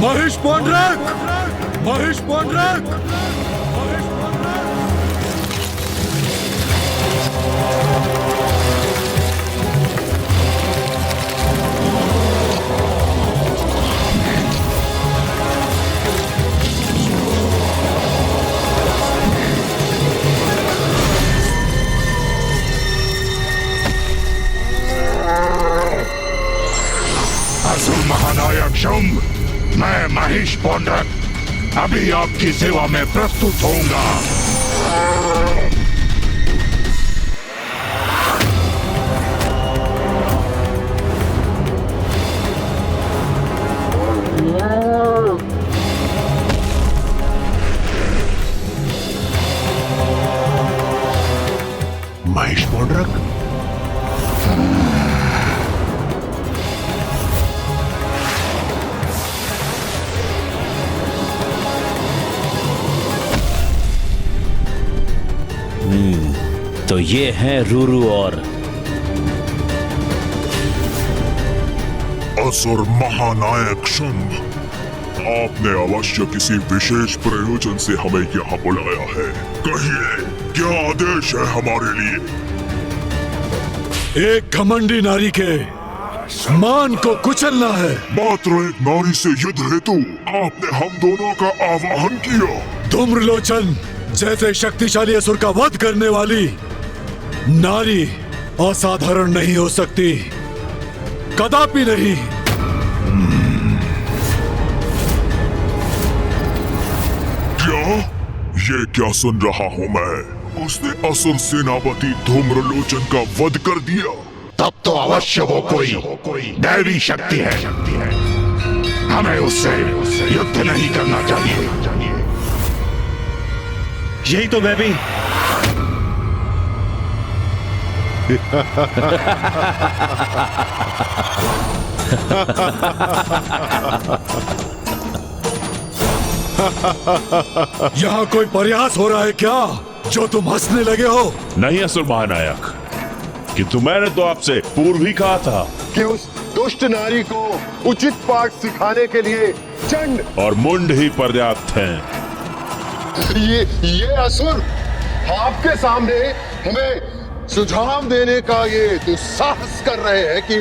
महेश पौंड्रक! महेश पौंड्रक! असुर महानायक शुंभ, मैं महेश पौंड्रक अभी आपकी सेवा में प्रस्तुत होऊंगा। महेश पौंड्रक, तो ये हैं रूरू और असुर महानायक शुंभ, आपने अवश्य किसी विशेष प्रयोजन से हमें यहाँ बुलाया है। कहिए, क्या आदेश है हमारे लिए? एक घमंडी नारी के मान को कुचलना है। मात्र एक नारी से युद्ध हेतु आपने हम दोनों का आवाहन किया। धूम्रलोचन जैसे शक्तिशाली असुर का वध करने वाली नारी असाधारण नहीं हो सकती, कदापि नहीं। ये क्या सुन रहा हूँ मैं? उसने असुर सेनापति धूम्रलोचन का वध कर दिया। तब तो अवश्य वो कोई दैवी शक्ति है। हमें उससे युद्ध नहीं करना चाहिए। यही तो मैं भी यहाँ कोई प्रयास हो रहा है क्या, जो तुम हंसने लगे हो? नहीं असुर महानायक, किंतु मैंने तो आपसे पूर्व ही कहा था कि उस दुष्ट नारी को उचित पाठ सिखाने के लिए चंड और मुंड ही पर्याप्त हैं। ये असुर आपके सामने हमें सुझाव देने का ये दुस्साहस कर रहे हैं कि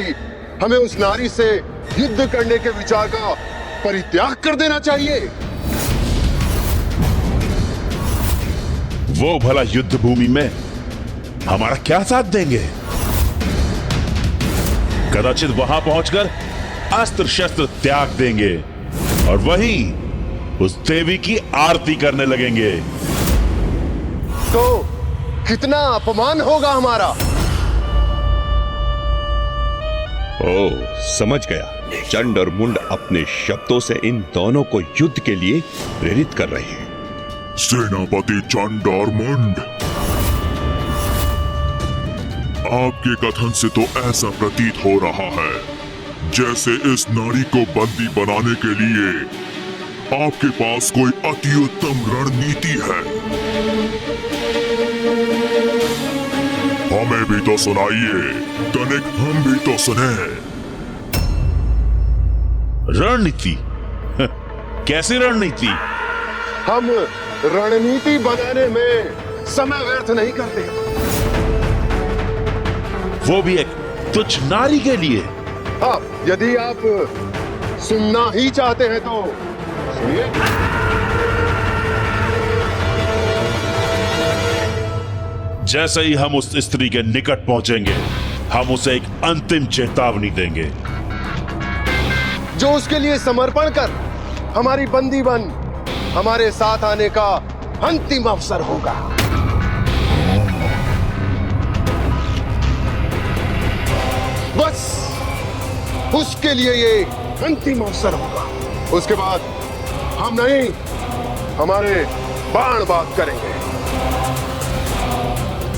हमें उस नारी से युद्ध करने के विचार का परित्याग कर देना चाहिए। वो भला युद्ध भूमि में हमारा क्या साथ देंगे? कदाचित वहां पहुंचकर अस्त्र शस्त्र त्याग देंगे और वहीं उस देवी की आरती करने लगेंगे। तो कितना अपमान होगा हमारा। ओह, समझ गया। चंड और मुंड अपने शब्दों से इन दोनों को युद्ध के लिए प्रेरित कर रहे हैं। सेनापति चंड और मुंड, आपके कथन से तो ऐसा प्रतीत हो रहा है जैसे इस नारी को बंदी बनाने के लिए आपके पास कोई अति उत्तम रणनीति है। हमें भी तो सुनाइए, तनिक हम भी तो सुने। रणनीति? कैसी रणनीति? हम रणनीति बनाने में समय व्यर्थ नहीं करते। वो भी एक तुच्छ नारी के लिए? हाँ, यदि आप सुनना ही चाहते हैं तो सुनिए। जैसे ही हम उस स्त्री के निकट पहुंचेंगे, हम उसे एक अंतिम चेतावनी देंगे जो उसके लिए समर्पण कर हमारी बंदी बन हमारे साथ आने का अंतिम अवसर होगा। बस उसके लिए ये अंतिम अवसर होगा। उसके बाद हम नहीं, हमारे बाण बात करेंगे।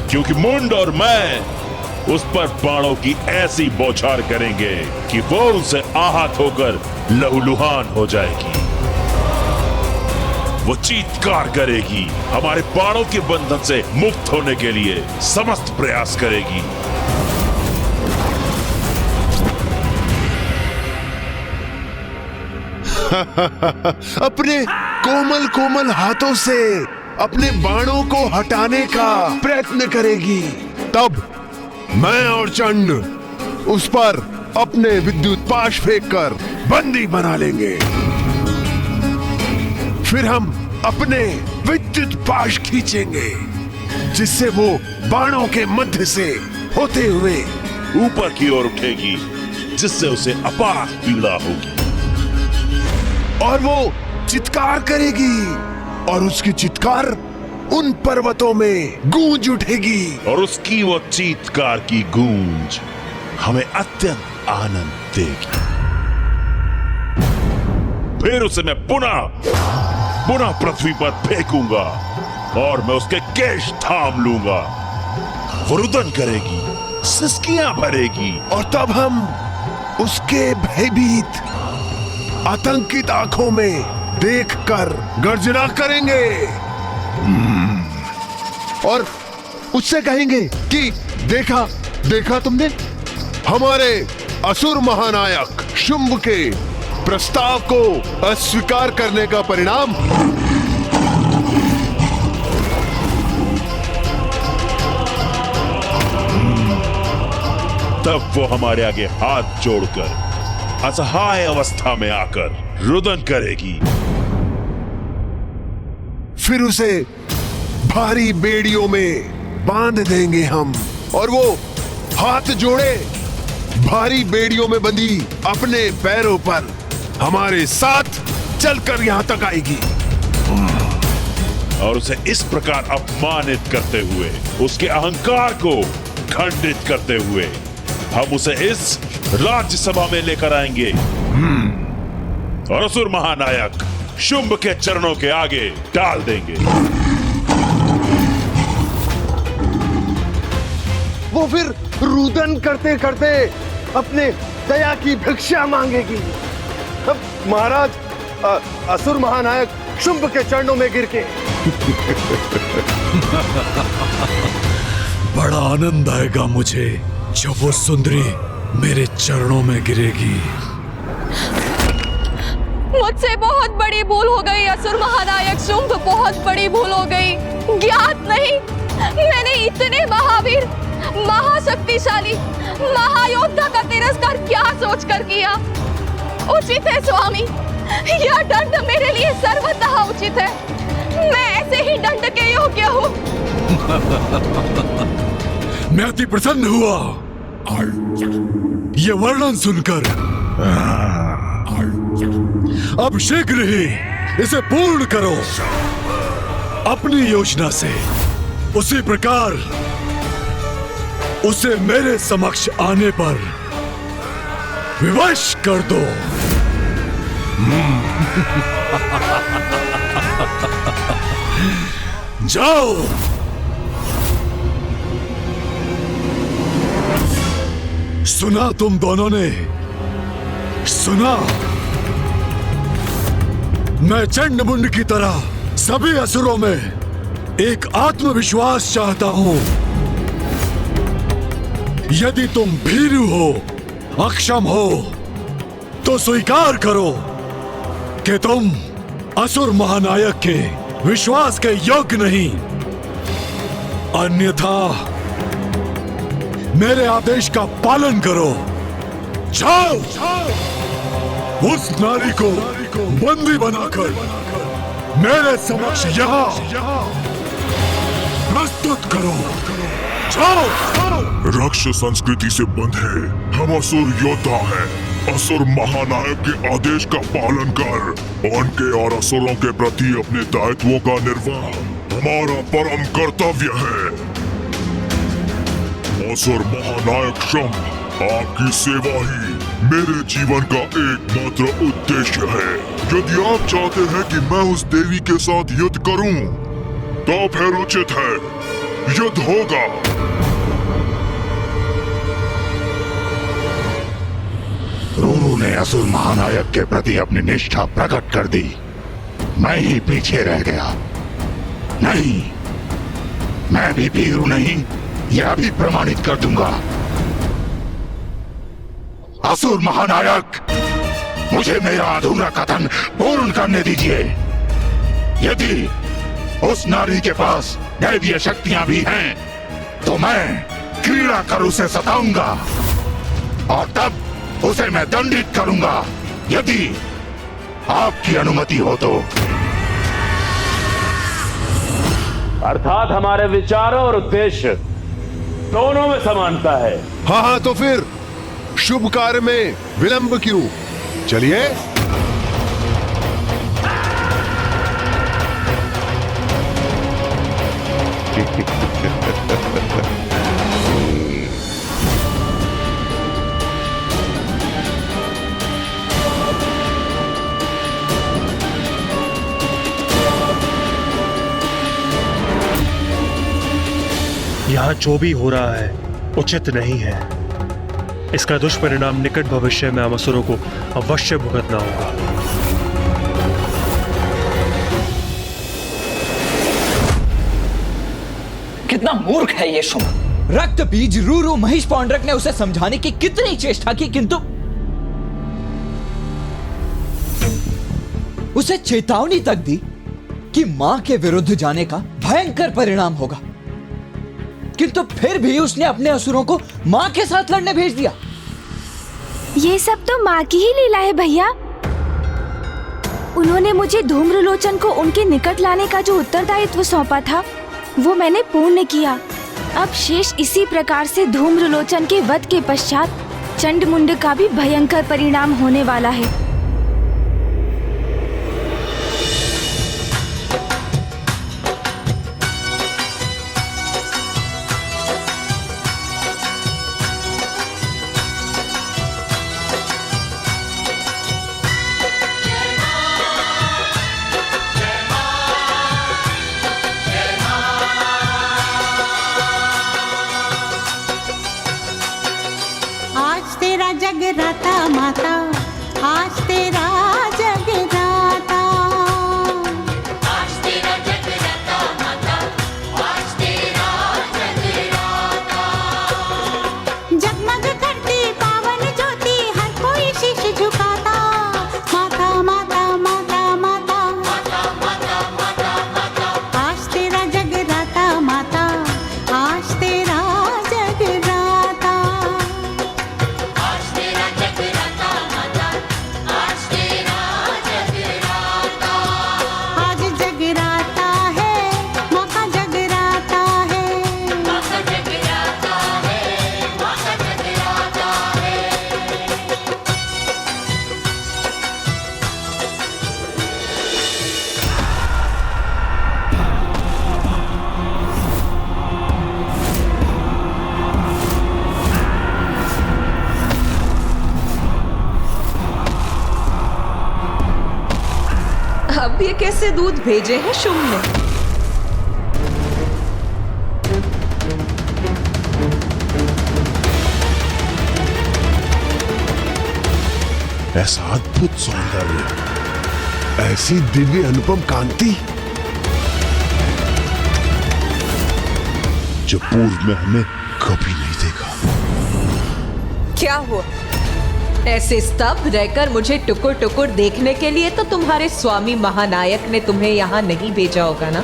क्योंकि मुंड और मैं उस पर बाणों की ऐसी बौछार करेंगे कि वो उनसे आहत होकर लहूलुहान हो जाएगी। वो चीत्कार करेगी, हमारे बाणों के बंधन से मुक्त होने के लिए समस्त प्रयास करेगी। अपने कोमल कोमल हाथों से अपने बाणों को हटाने का प्रयत्न करेगी। तब मैं और चंड उस पर अपने विद्युत पाश फेंककर बंदी बना लेंगे। फिर हम अपने विद्युत पाश खींचेंगे जिससे वो बाणों के मध्य से होते हुए ऊपर की ओर उठेगी, जिससे उसे अपार पीड़ा होगी और वो चित्कार करेगी और उसकी चित्कार उन पर्वतों में गूंज उठेगी और उसकी वो चीत्कार की गूंज हमें अत्यंत आनंद देगी। फिर उसे मैं पुनः पृथ्वी पर फेंकूंगा और मैं उसके केश थाम लूंगा। वो रुदन करेगी, सिसकियां भरेगी और तब हम उसके भयभीत आतंकित आंखों में देखकर गर्जना करेंगे और उससे कहेंगे कि देखा तुमने हमारे असुर महानायक शुंभ के प्रस्ताव को अस्वीकार करने का परिणाम। तब वो हमारे आगे हाथ जोड़कर असहाय अवस्था में आकर रुदन करेगी। फिर उसे भारी बेड़ियों में बांध देंगे हम और वो हाथ जोड़े भारी बेड़ियों में बंधी अपने पैरों पर हमारे साथ चलकर यहां तक आएगी और उसे इस प्रकार अपमानित करते हुए, उसके अहंकार को खंडित करते हुए हम उसे इस राज्यसभा में लेकर आएंगे और असुर महानायक शुंभ के चरणों के आगे डाल देंगे। वो फिर रुदन करते करते अपने दया की भिक्षा मांगेगी। अब महाराज असुर महानायक शुंभ के चरणों में गिर के बड़ा आनंद आएगा मुझे जब वो सुंदरी मेरे चरणों में गिरेगी। मुझसे बहुत बड़ी भूल हो गई असुर महानायक शुंभ, बहुत बड़ी भूल हो गई। ज्ञात नहीं मैंने इतने महावीर, महाशक्तिशाली, महायोद्धा का तिरस्कार क्या सोचकर किया। उचित है स्वामी, यह दंड मेरे लिए सर्वतः उचित है। मैं ऐसे ही दंड के योग्य हूँ। मैं अति प्रसन्न हुआ ये वर्णन सुनकर। अब शीघ्र ही इसे पूर्ण करो अपनी योजना से। उसी प्रकार उसे मेरे समक्ष आने पर विवश कर दो। जाओ। सुना तुम दोनों ने, सुना। मैं चंडमुंड की तरह सभी असुरों में एक आत्मविश्वास चाहता हूं। यदि तुम भीरू हो, अक्षम हो, तो स्वीकार करो कि तुम असुर महानायक के विश्वास के योग्य नहीं। अन्यथा मेरे आदेश का पालन करो। जाओ, उस नारी को बंदी बनाकर मेरे समक्ष यहाँ प्रस्तुत करो। जाओ। राक्षस संस्कृति से बंधे हम असुर योद्धा हैं। असुर महानायक के आदेश का पालन कर उनके और असुरों के प्रति अपने दायित्वों का निर्वाह हमारा परम कर्तव्य है। असुर महानायक शुंभ, आपकी सेवा ही मेरे जीवन का एकमात्र उद्देश्य है। यदि आप चाहते हैं कि मैं उस देवी के साथ युद्ध करूं, तो फिर उचित है, युद्ध होगा। तूने असुर महानायक के प्रति अपनी निष्ठा प्रकट कर दी, मैं ही पीछे रह गया। नहीं, मैं भी भीरू नहीं, यह भी प्रमाणित कर दूंगा। असुर महानायक, मुझे मेरा अधूरा कथन पूर्ण करने दीजिए। यदि उस नारी के पास दैवीय शक्तियां भी हैं, तो मैं क्रीड़ा कर उसे सताऊंगा और तब उसे मैं दंडित करूंगा, यदि आपकी अनुमति हो तो। अर्थात हमारे विचारों और उद्देश्य दोनों में समानता है। हाँ हाँ, तो फिर शुभ कार्य में विलंब क्यों? चलिए। यहाँ जो भी हो रहा है उचित नहीं है। इसका दुष्परिणाम निकट भविष्य में हम असुरों को अवश्य भुगतना होगा। कितना मूर्ख है ये शुंभ। रक्त बीज रूरू महिष पौंड्रक ने उसे समझाने की कितनी चेष्टा की, किंतु उसे चेतावनी तक दी कि मां के विरुद्ध जाने का भयंकर परिणाम होगा, किंतु फिर भी उसने अपने असुरों को मां के साथ लड़ने भेज दिया। ये सब तो माँ की ही लीला है भैया। उन्होंने मुझे धूम्रलोचन को उनके निकट लाने का जो उत्तरदायित्व सौंपा था, वो मैंने पूर्ण किया। अब शेष इसी प्रकार से धूम्रलोचन के वध के पश्चात चंडमुंड का भी भयंकर परिणाम होने वाला है। जगराता माता, आज तेरा जगराता, आज तेरा जगराता माता, आज तेरा जगराता। जगमग करती पावन ज्योति, हर कोई शीश झुकाता। माता माता माता माता माता माता माता माता, आज तेरा जगराता माता, आज तेरा जगराता। अब ये कैसे दूध भेजे हैं शुंभ ने? ऐसा अद्भुत सौंदर्य, ऐसी दिव्य अनुपम कांति, जो पूर्व में हमने कभी नहीं देखा। क्या हुआ? ऐसे स्तब्ध रहकर मुझे टुकुर टुकुर देखने के लिए तो तुम्हारे स्वामी महानायक ने तुम्हें यहाँ नहीं भेजा होगा ना?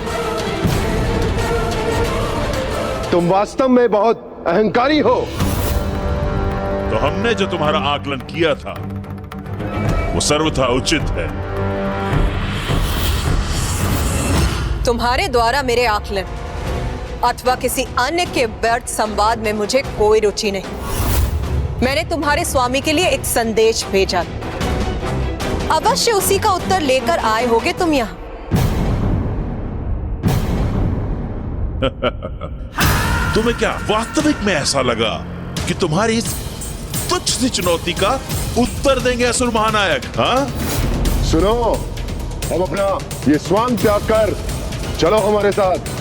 तुम वास्तव में बहुत अहंकारी हो। तो हमने जो तुम्हारा आकलन किया था वो सर्वथा उचित है। तुम्हारे द्वारा मेरे आकलन अथवा किसी अन्य के व्यर्थ संवाद में मुझे कोई रुचि नहीं। मैंने तुम्हारे स्वामी के लिए एक संदेश भेजा, अवश्य उसी का उत्तर लेकर आए होगे तुम यहाँ। तुम्हें क्या वास्तविक में ऐसा लगा कि तुम्हारी इस तुच्छ सी चुनौती का उत्तर देंगे असुर महानायक? हाँ, सुनो, अब अपना ये स्वांग त्याग कर चलो हमारे साथ,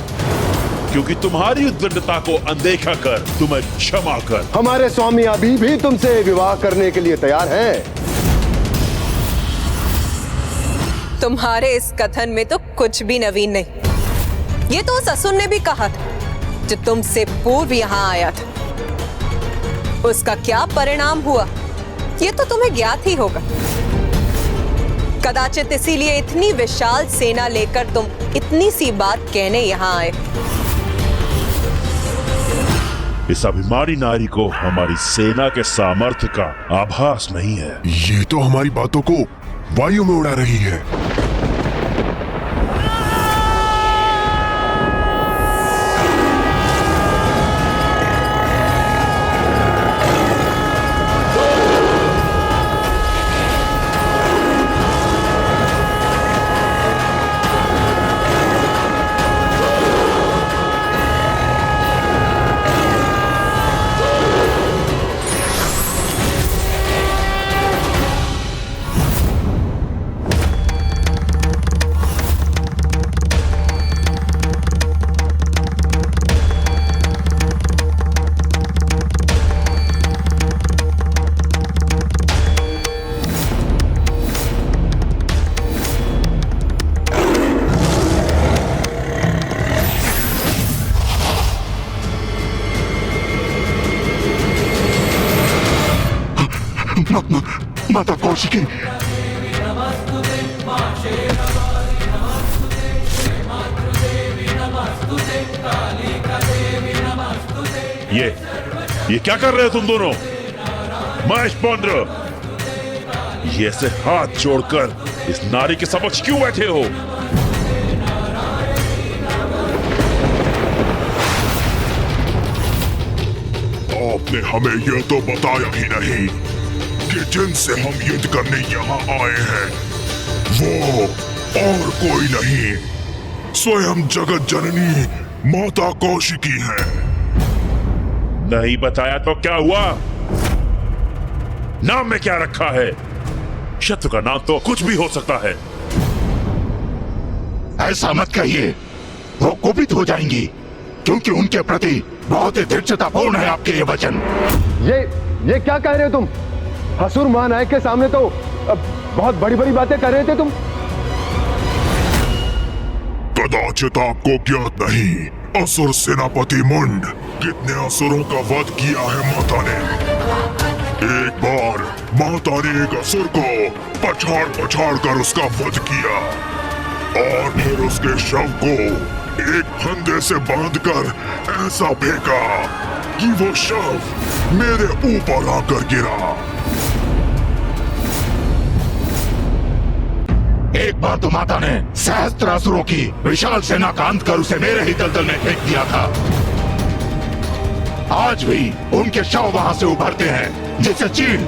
क्योंकि तुम्हारी उद्दंडता को अनदेखा कर तुम्हें क्षमा कर हमारे स्वामी अभी भी तुमसे विवाह करने के लिए तैयार हैं। तुम्हारे इस कथन में तो कुछ भी नवीन नहीं। ये तो उस असुर ने भी कहा था जो तुमसे पूर्व यहाँ आया था। उसका क्या परिणाम हुआ ये तो तुम्हें ज्ञात ही होगा। कदाचित इसीलिए इतनी विशाल सेना लेकर तुम इतनी सी बात कहने यहाँ आए। इस अभिमानी नारी को हमारी सेना के सामर्थ्य का आभास नहीं है। ये तो हमारी बातों को वायु में उड़ा रही है। माता कौशिकी, ये क्या कर रहे हो तुम दोनों? महेश पौंड्र, ये ऐसे हाथ जोड़कर इस नारी के समक्ष क्यों बैठे हो? आपने हमें यह तो बताया ही नहीं कि जिनसे हम युद्ध करने यहाँ आए हैं वो और कोई नहीं, स्वयं जगत जननी माता कौशिकी है। नहीं बताया तो क्या हुआ? नाम में क्या रखा है? शत्रु का नाम तो कुछ भी हो सकता है। ऐसा मत कहिए, वो कुपित हो जाएंगी, क्योंकि उनके प्रति बहुत ही दृढ़तापूर्ण है आपके ये वचन। ये क्या कह रहे हो तुम? असुर महानायक के सामने तो बहुत बड़ी बड़ी बातें कर रहे थे तुम। कदाचित आपको ज्ञात नहीं, असुर सेनापति मुंड कितने असुरों का वध किया है माता ने। एक बार माता ने एक असुर को पछाड़ पछाड़ कर उसका वध किया और फिर उसके शव को एक फंदे से बांधकर ऐसा फेंका कि वो शव मेरे ऊपर आकर गिरा। एक बार तो माता ने सहस्त्र असुरों की विशाल सेना का अंत कर उसे मेरे ही दलदल में फेंक दिया था। आज भी उनके शव वहां से उभरते हैं, जिसे चील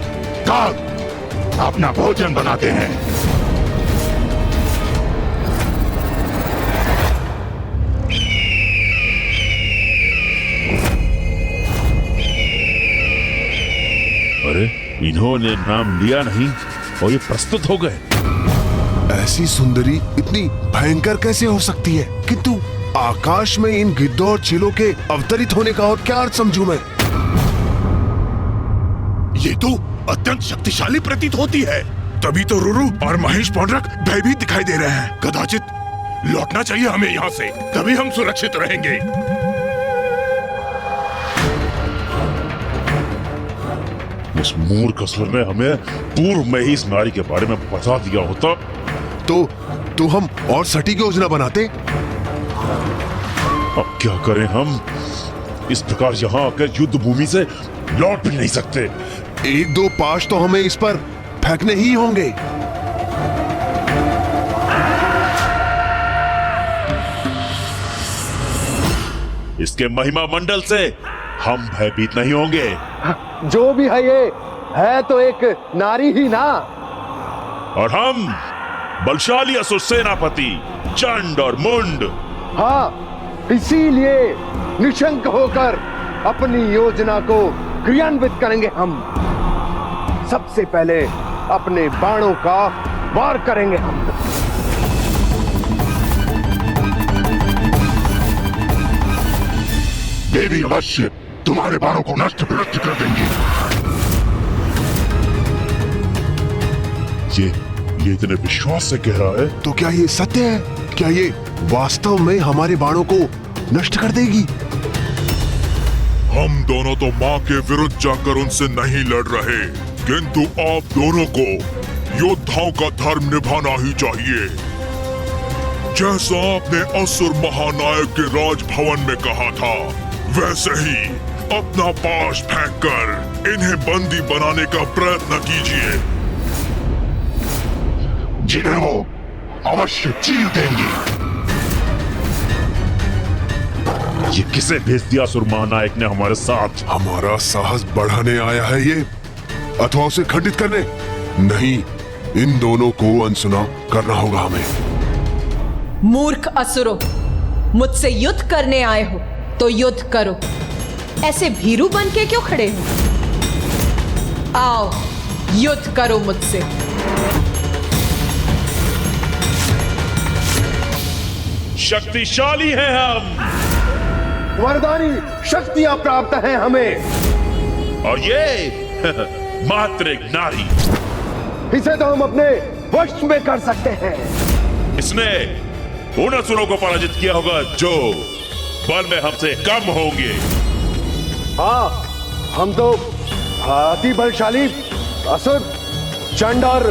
काग अपना भोजन बनाते हैं। अरे इन्होंने नाम लिया नहीं और ये प्रस्तुत हो गए। ऐसी सुंदरी इतनी भयंकर कैसे हो सकती है? किंतु आकाश में इन गिद्धों और चीलों के अवतरित होने का और क्या अर्थ समझूं मैं? ये तो अत्यंत शक्तिशाली प्रतीत होती है। तभी तो रुरु और महेश पौंड्रक भयभीत दिखाई दे रहे हैं। कदाचित लौटना चाहिए हमें यहाँ से, तभी हम सुरक्षित रहेंगे। इस मूर्ख असुर ने हमें पूर्व में ही इस नारी के बारे में बता दिया होता तो हम और सटीक योजना बनाते। अब क्या करें हम? इस प्रकार यहाँ आकर युद्ध भूमि से लौट भी नहीं सकते। एक दो पाश तो हमें इस पर फेंकने ही होंगे। इसके महिमा मंडल से हम भयभीत नहीं होंगे। जो भी है ये है तो एक नारी ही ना। और हम बलशाली असुर सेनापति चंड और मुंड। हाँ, इसीलिए निशंक होकर अपनी योजना को क्रियान्वित करेंगे। हम सबसे पहले अपने बाणों का वार करेंगे। हम देवी अवश्य तुम्हारे बाणों को नष्ट विनष्ट कर देंगी। ये इतने विश्वास से कह रहा है। तो क्या ये सत्य है? क्या ये वास्तव में हमारे बाणों को नष्ट कर देगी? हम दोनों तो माँ के विरुद्ध जाकर उनसे नहीं लड़ रहे, किंतु आप दोनों को योद्धाओं का धर्म निभाना ही चाहिए। जैसा आपने असुर महानायक के राजभवन में कहा था, वैसे ही अपना पाश फेंककर इन्हें बंदी बनाने का प्रयत्न कीजिए। जिन्हें वो अवश्य चीर देंगे। ये किसे भेज दिया असुर महानायक ने हमारे साथ? हमारा साहस बढ़ाने आया है ये, अथवा उसे खंडित करने? नहीं, इन दोनों को अनसुना करना होगा हमें। मूर्ख असुरों, मुझसे युद्ध करने आए हो तो युद्ध करो, ऐसे भीरू बन के क्यों खड़े हो? आओ युद्ध करो मुझसे। शक्तिशाली हैं हम, वरदानी शक्तियां प्राप्त हैं हमें। और ये मात्र एक नारी, इसे तो हम अपने वश में कर सकते हैं। इसने उन असुरों को पराजित किया होगा जो बल में हमसे कम होंगे। हाँ, हम तो अति बलशाली असुर चंड और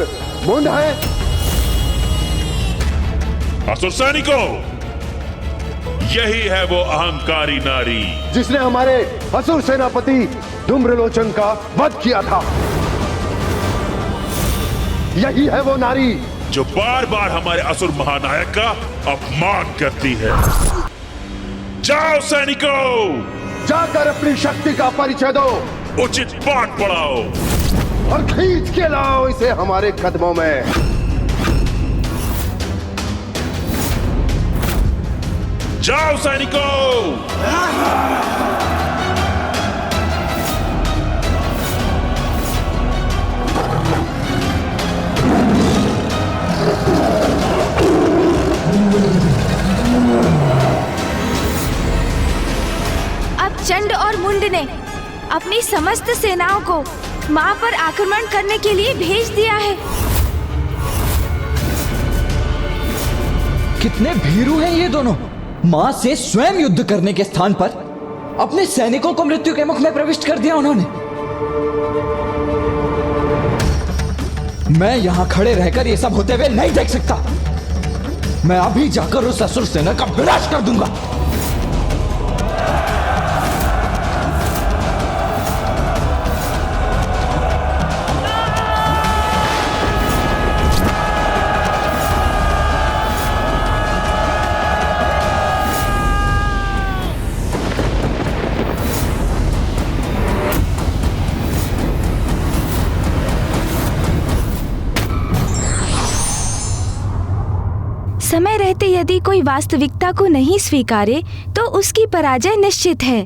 मुंड हैं। असुर सैनिकों, यही है वो अहंकारी नारी जिसने हमारे असुर सेनापति धूम्रलोचन का वध किया था। यही है वो नारी जो बार बार हमारे असुर महानायक का अपमान करती है। जाओ सैनिकों, जाकर अपनी शक्ति का परिचय दो, उचित पाठ पढ़ाओ और खींच के लाओ इसे हमारे कदमों में। जाओ सैनिकों। अब चंड और मुंड ने अपनी समस्त सेनाओं को मां पर आक्रमण करने के लिए भेज दिया है। कितने भीरू हैं ये दोनों! मां से स्वयं युद्ध करने के स्थान पर अपने सैनिकों को मृत्यु के मुख में प्रविष्ट कर दिया उन्होंने। मैं यहां खड़े रहकर ये सब होते हुए नहीं देख सकता। मैं अभी जाकर उस असुर सेना का विनाश कर दूंगा। समय रहते यदि कोई वास्तविकता को नहीं स्वीकारे तो उसकी पराजय निश्चित है।